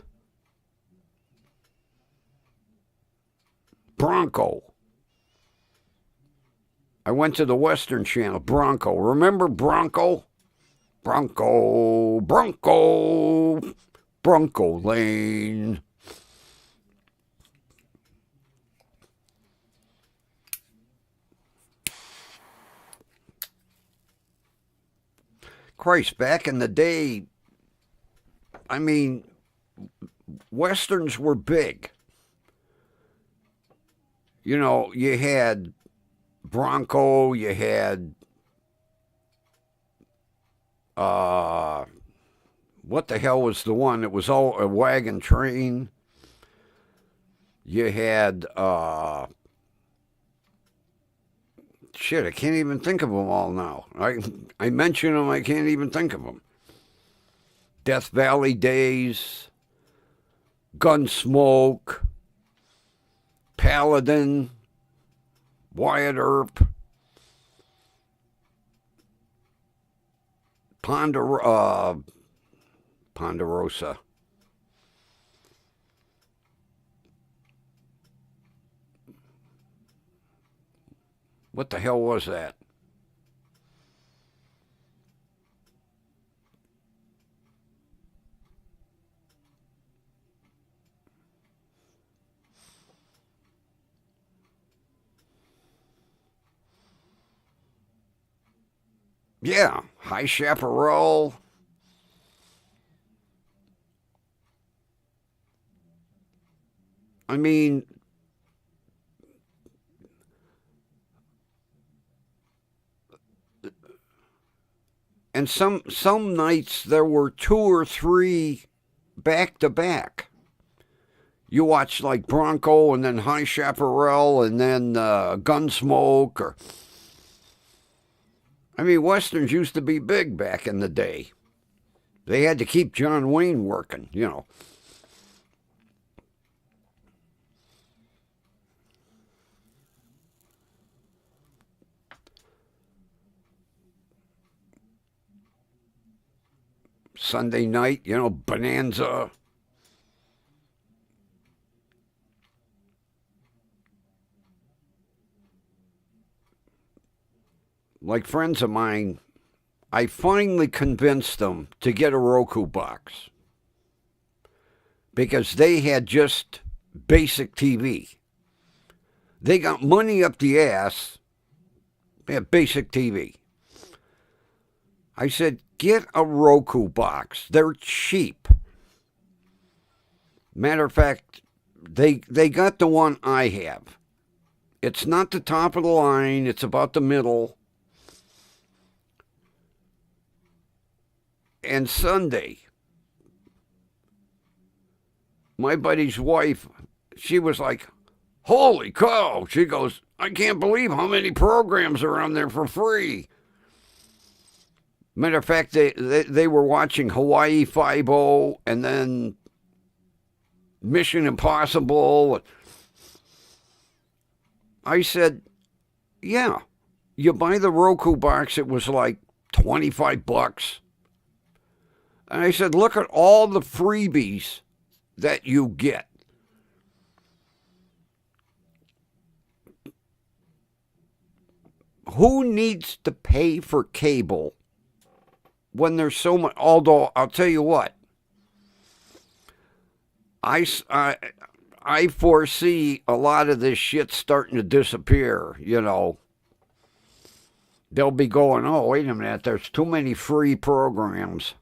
Bronco. I went to the Western channel, Bronco. Remember Bronco? Bronco, Bronco, Bronco Lane. Christ, back in the day, I mean, Westerns were big. You know, you had Bronco, you had, what the hell was the one? It was all a wagon train. You had, shit, I can't even think of them all now. I mention them, I can't even think of them. Death Valley Days, Gunsmoke, Paladin, Wyatt Earp, Ponderosa. What the hell was that? Yeah, High Chaparral. I mean, and some nights there were two or three back to back. You watch like Bronco and then High Chaparral and then Gunsmoke. Or I mean, westerns used to be big back in the day. They had to keep John Wayne working, you know. Sunday night, you know, Bonanza. Like friends of mine, I finally convinced them to get a Roku box because they had just basic TV. They got money up the ass. They had basic TV. I said, get a Roku box. They're cheap. Matter of fact, they got the one I have. It's not the top of the line. It's about the middle. And Sunday, my buddy's wife, she was like, holy cow. She goes, I can't believe how many programs are on there for free. Matter of fact, they were watching Hawaii Five-0 and then Mission Impossible. I said, yeah, you buy the Roku box, it was like $25. And I said, look at all the freebies that you get. Who needs to pay for cable when there's so much? Although, I'll tell you what, I foresee a lot of this shit starting to disappear, you know. They'll be going, oh, wait a minute, there's too many free programs.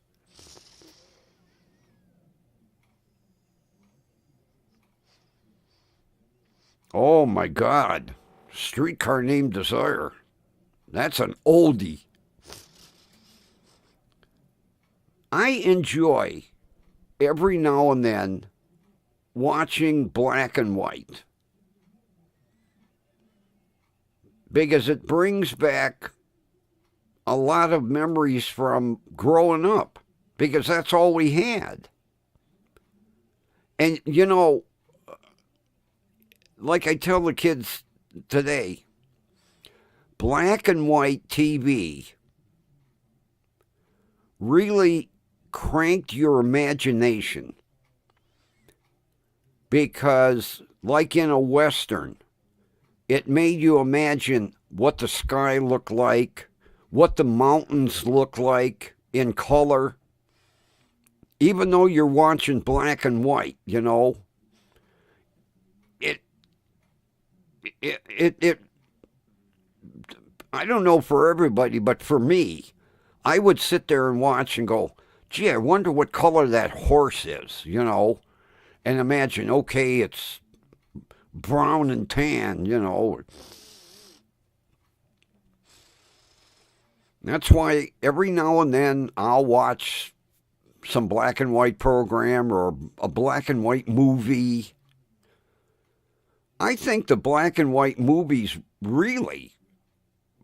Oh my God. Streetcar Named Desire. That's an oldie. I enjoy every now and then watching black and white because it brings back a lot of memories from growing up because that's all we had. And, you know, like I tell the kids today, black and white TV really cranked your imagination because, like in a Western, it made you imagine what the sky looked like, what the mountains look like in color, even though you're watching black and white, you know. It I don't know for everybody, but for me, I would sit there and watch and go, gee, I wonder what color that horse is, you know, and imagine, okay, it's brown and tan, you know. That's why every now and then I'll watch some black and white program or a black and white movie. I think the black and white movies really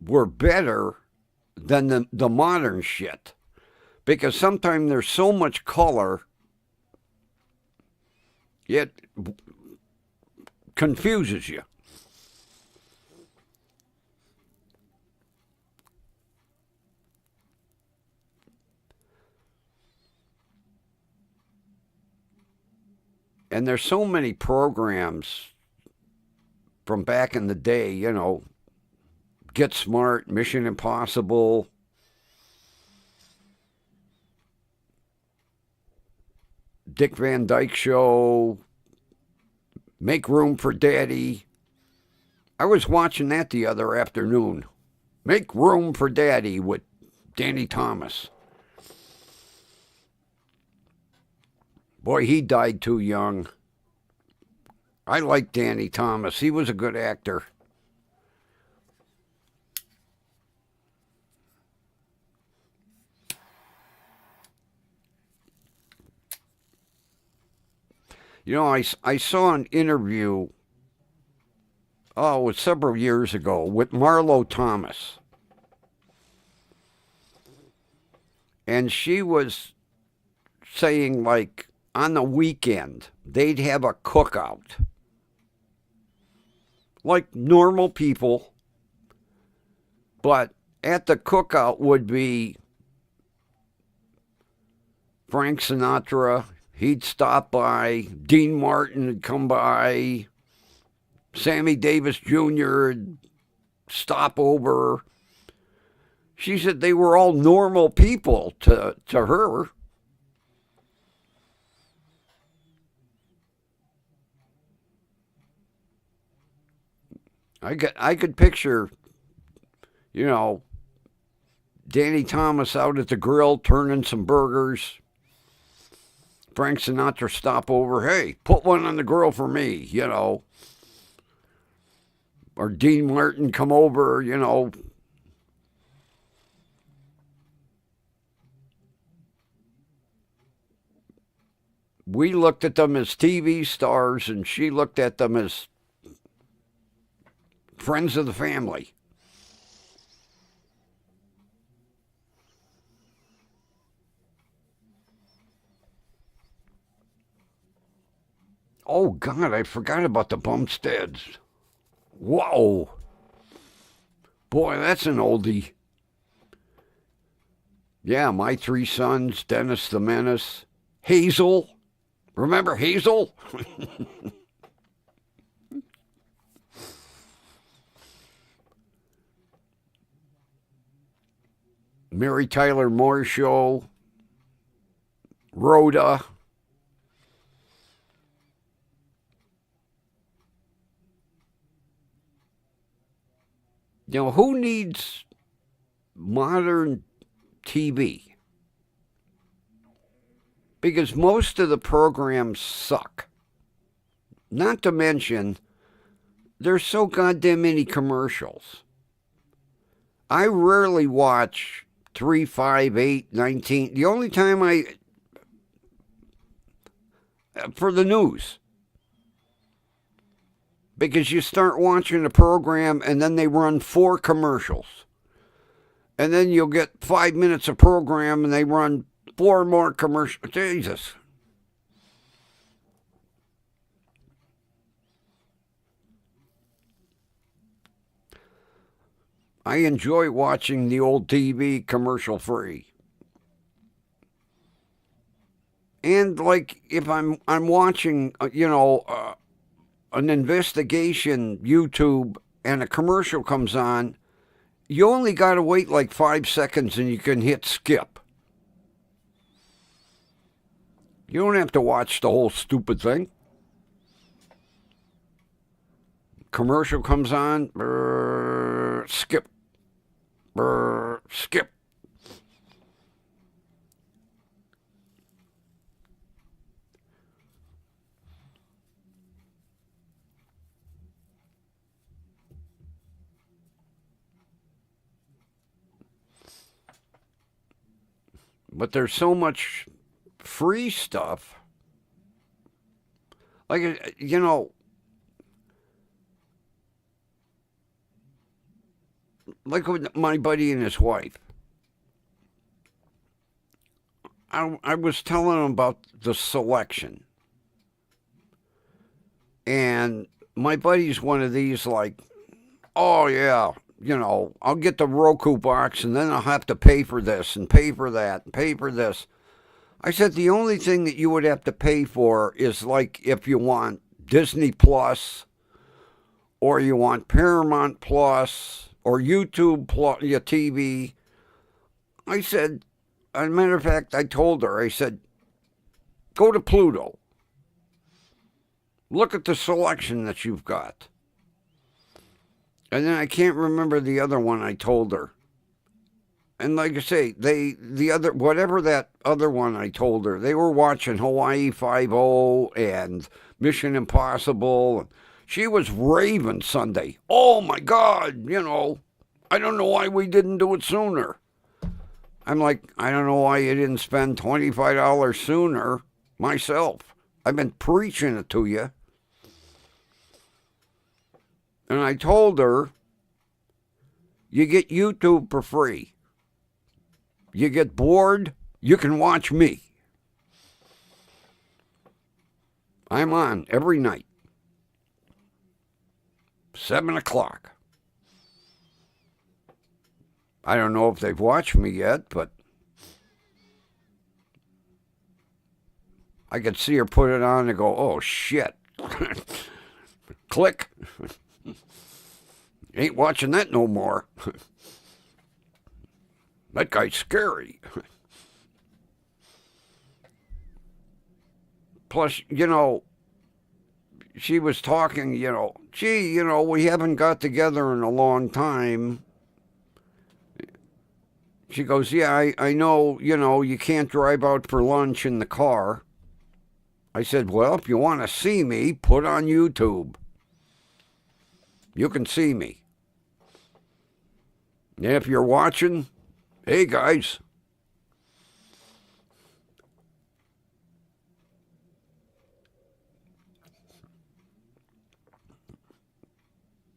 were better than the modern shit. Because sometimes there's so much color, it confuses you. And there's so many programs from back in the day, you know, Get Smart, Mission Impossible, Dick Van Dyke Show, Make Room for Daddy. I was watching that the other afternoon. Make Room for Daddy with Danny Thomas. Boy, he died too young. I like Danny Thomas. He was a good actor. You know, I saw an interview, oh, it was several years ago, with Marlo Thomas. And she was saying, like, on the weekend, they'd have a cookout. Like normal people. But at the cookout would be Frank Sinatra. He'd stop by. Dean Martin would come by. Sammy Davis Jr. would stop over. She said they were all normal people to her. I could picture, you know, Danny Thomas out at the grill turning some burgers. Frank Sinatra stop over, hey, put one on the grill for me, you know. Or Dean Martin come over, you know. We looked at them as TV stars, and she looked at them as friends of the family. Oh, God, I forgot about the Bumsteads. Whoa. Boy, that's an oldie. Yeah, My Three Sons, Dennis the Menace, Hazel. Remember Hazel? Mary Tyler Moore Show, Rhoda. You know, who needs modern TV? Because most of the programs suck. Not to mention, there's so goddamn many commercials. I rarely watch 3, 5, 8, 19. The only time for the news. Because you start watching the program and then they run 4 commercials. And then you'll get 5 minutes of program and they run 4 more commercials. Jesus. I enjoy watching the old TV commercial free. And like if I'm watching, an investigation YouTube and a commercial comes on, you only got to wait like 5 seconds and you can hit skip. You don't have to watch the whole stupid thing. Commercial comes on, skip, skip. But there's so much free stuff. Like, like with my buddy and his wife. I was telling him about the selection. And my buddy's one of these like, oh yeah, I'll get the Roku box and then I'll have to pay for this and pay for that and pay for this. I said the only thing that you would have to pay for is like if you want Disney Plus or you want Paramount Plus or YouTube Plus, your TV. I said, as a matter of fact, I told her, I said, go to Pluto. Look at the selection that you've got. And then I can't remember the other one I told her. And like I say, whatever that other one I told her, they were watching Hawaii Five-0 and Mission Impossible. She was raving Sunday. Oh my God, I don't know why we didn't do it sooner. I'm like, I don't know why you didn't spend $25 sooner myself. I've been preaching it to you. And I told her, you get YouTube for free. You get bored, you can watch me. I'm on every night. 7 o'clock. I don't know if they've watched me yet, but I could see her put it on and go, oh shit. Click. Ain't watching that no more. That guy's scary. Plus, she was talking, gee, we haven't got together in a long time. She goes, yeah, I know, you can't drive out for lunch in the car. I said, well, if you want to see me, put on YouTube. You can see me. And if you're watching, hey, guys.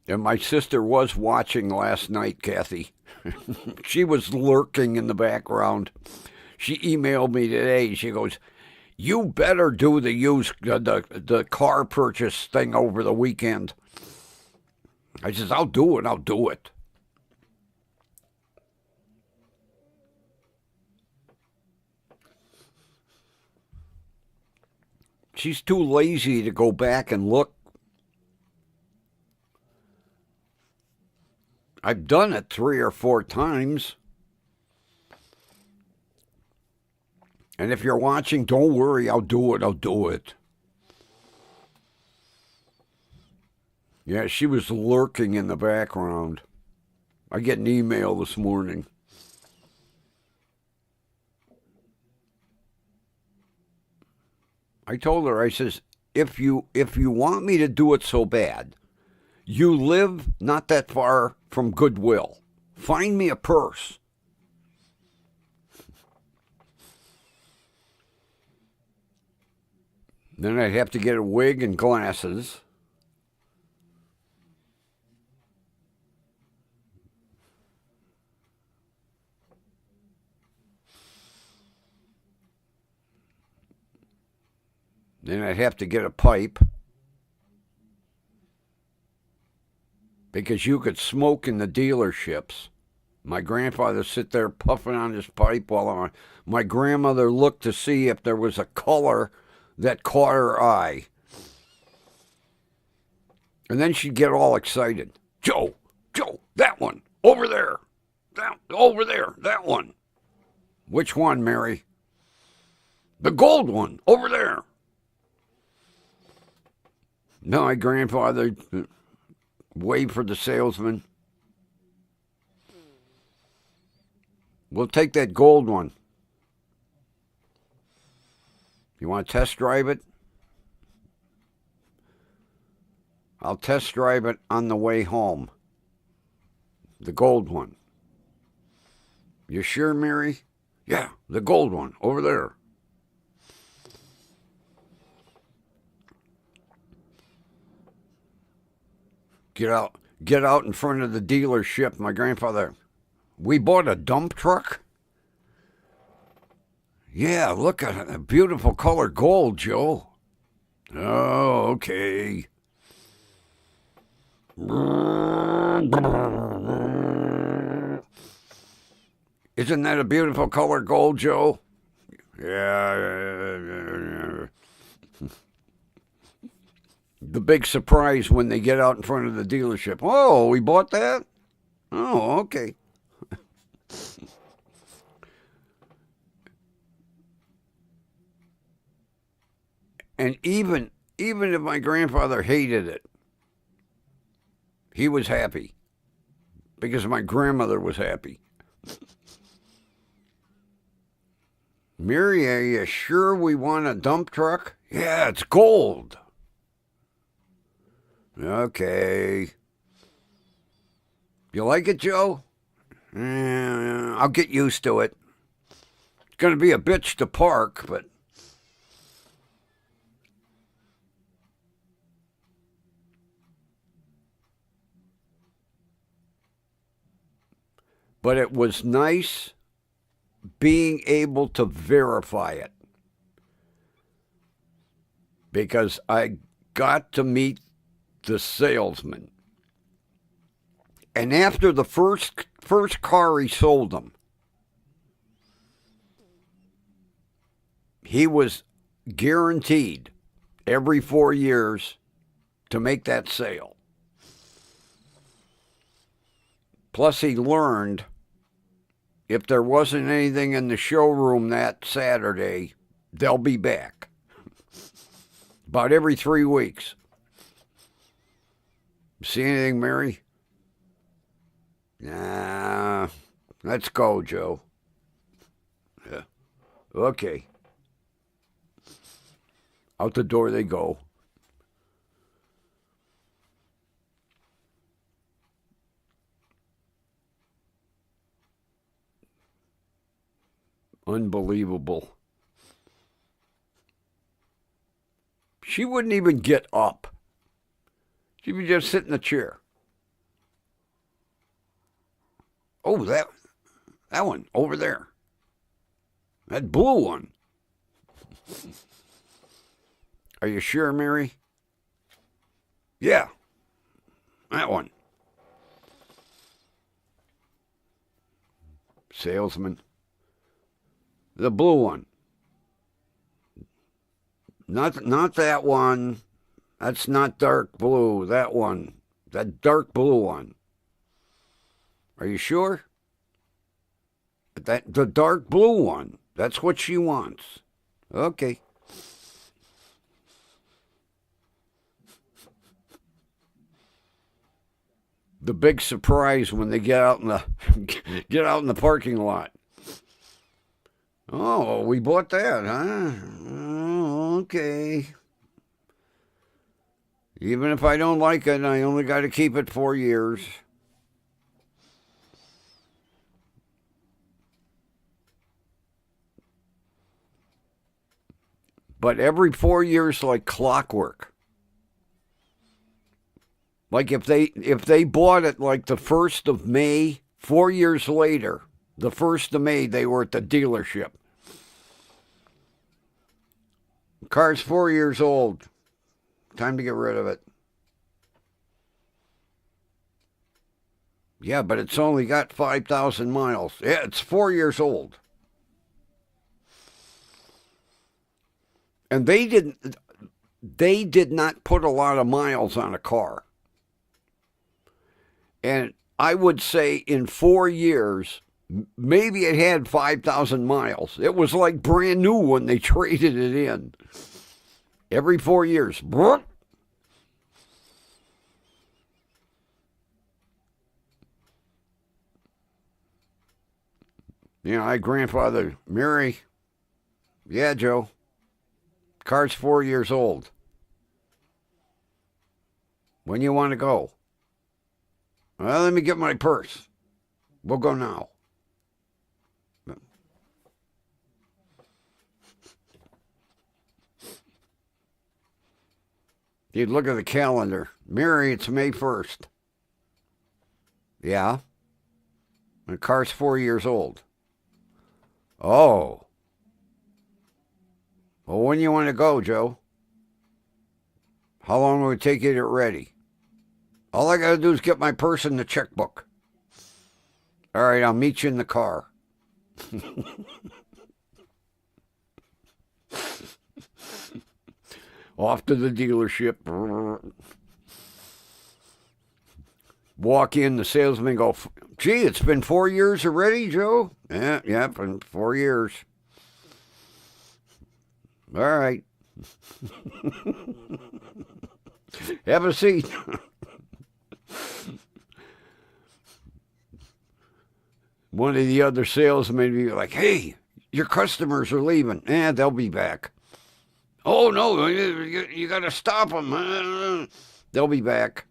And my sister was watching last night, Kathy. She was lurking in the background. She emailed me today. She goes, you better do the car purchase thing over the weekend. I says, I'll do it. She's too lazy to go back and look. I've done it 3 or 4 times. And if you're watching, don't worry, I'll do it. Yeah, she was lurking in the background. I get an email this morning. I told her, I says, if you want me to do it so bad, you live not that far from Goodwill. Find me a purse. Then I'd have to get a wig and glasses. Then I'd have to get a pipe. Because you could smoke in the dealerships. My grandfather sit there puffing on his pipe while my grandmother looked to see if there was a color that caught her eye. And then she'd get all excited. Joe, that one, over there. That one. Which one, Mary? The gold one, over there. No, my grandfather waved for the salesman. We'll take that gold one. You want to test drive it? I'll test drive it on the way home. The gold one. You sure, Mary? Yeah, the gold one, over there. Get out in front of the dealership. My grandfather, we bought a dump truck. Yeah, look at it. A beautiful color gold, Joe. Oh, okay. Isn't that a beautiful color gold, Joe? Yeah. The big surprise when they get out in front of the dealership. Oh, we bought that? Oh, okay. And even if my grandfather hated it, he was happy because my grandmother was happy. Mary, are you sure we want a dump truck? Yeah, it's gold. Okay. You like it, Joe? I'll get used to it. It's going to be a bitch to park, but... But it was nice being able to verify it. Because I got to meet the salesman. And after the first car he sold him, he was guaranteed every 4 years to make that sale. Plus, he learned if there wasn't anything in the showroom that Saturday, they'll be back. About every 3 weeks. See anything, Mary? Nah. Let's go, Joe. Yeah. Okay. Out the door they go. Unbelievable. She wouldn't even get up. She would just sit in the chair. Oh, that one over there. That blue one. Are you sure, Mary? Yeah. That one. Salesman. The blue one. Not that one. That's not dark blue. That one. That dark blue one. Are you sure? The dark blue one. That's what she wants. Okay. The big surprise when they get out in the parking lot. Oh, we bought that, huh? Oh, okay. Even if I don't like it, I only got to keep it 4 years. But every 4 years, like clockwork. Like if they bought it like the 1st of May, 4 years later, the 1st of May, they were at the dealership. Car's 4 years old. Time to get rid of it. Yeah, but it's only got 5,000 miles. Yeah, it's 4 years old. And they did not put a lot of miles on a car. And I would say in 4 years, maybe it had 5,000 miles. It was like brand new when they traded it in. Every 4 years. You know, I grandfather, Mary. Yeah, Joe. Car's 4 years old. When you want to go? Well, let me get my purse. We'll go now. You'd look at the calendar. Mary, it's May 1st. Yeah. The car's 4 years old. Oh. Well, when you want to go, Joe? How long will it take you to get ready? All I got to do is get my purse and the checkbook. All right, I'll meet you in the car. Off to the dealership. Walk in, the salesman go, gee, it's been 4 years already, Joe? Yeah, been 4 years. All right. Have a seat. One of the other salesmen be like, hey, Your customers are leaving. They'll be back. Oh, no, you got to stop them. They'll be back.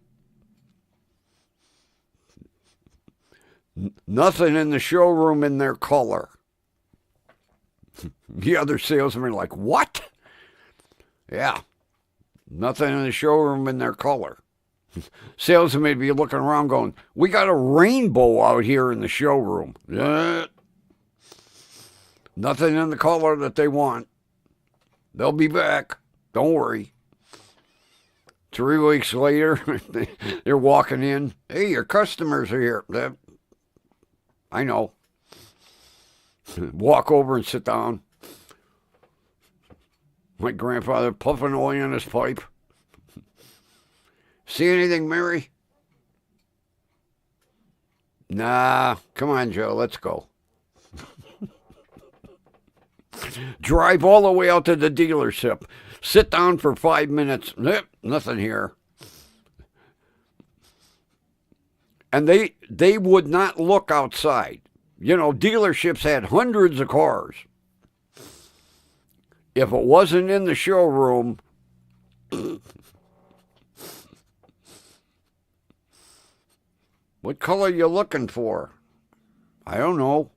Nothing in the showroom in their color. The other salesmen are like, what? Yeah. Nothing in the showroom in their color. Salesman may be looking around going, we got a rainbow out here in the showroom. Nothing in the color that they want. They'll be back. Don't worry. 3 weeks later, they're walking in. Hey, your customers are here. I know. Walk over and sit down. My grandfather puffing away on his pipe. See anything, Mary? Nah, come on, Joe, let's go. Drive all the way out to the dealership. Sit down for 5 minutes. Nothing here. And they would not look outside. You know, dealerships had hundreds of cars. If it wasn't in the showroom, what color are you looking for? I don't know.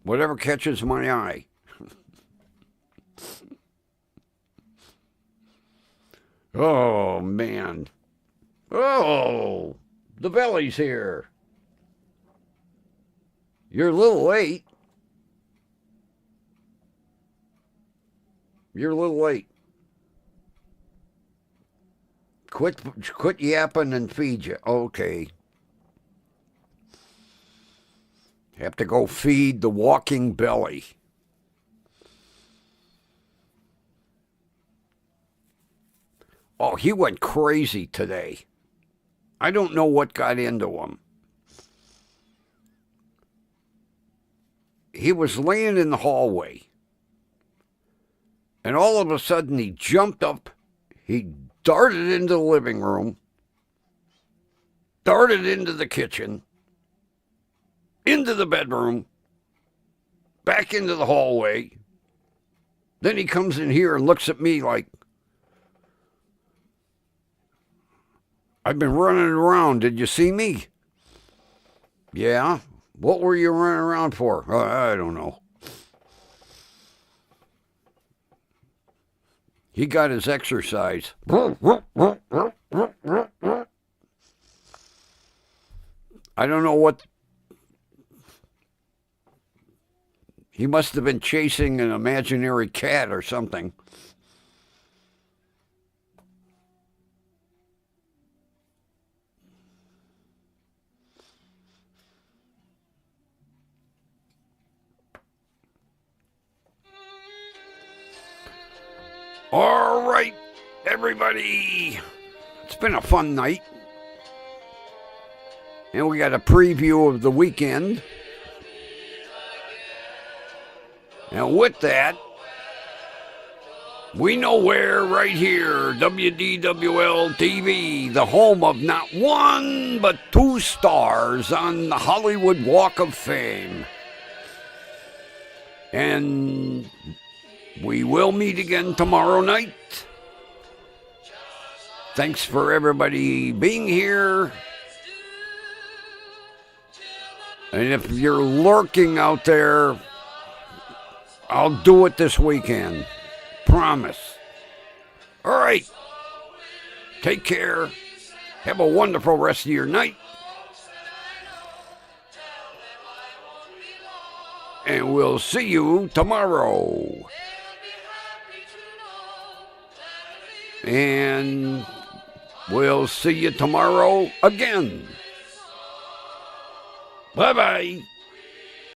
Whatever catches my eye. Oh, man. Oh, the belly's here. You're a little late. You're a little late. Quit yapping and feed you. Okay. Have to go feed the walking belly. Oh, he went crazy today. I don't know what got into him. He was laying in the hallway. And all of a sudden he jumped up. He darted into the living room. Darted into the kitchen. Into the bedroom. Back into the hallway. Then he comes in here and looks at me like, I've been running around. Did you see me? Yeah. What were you running around for? I don't know. He got his exercise. I don't know what. He must have been chasing an imaginary cat or something. All right, everybody. It's been a fun night. And we got a preview of the weekend. And with that, we know where right here, WDWL TV, the home of not one but 2 stars on the Hollywood Walk of Fame. And we will meet again tomorrow night. Thanks for everybody being here. And if you're lurking out there, I'll do it this weekend. Promise. All right. Take care. Have a wonderful rest of your night. And we'll see you tomorrow. And we'll see you tomorrow again. Bye-bye.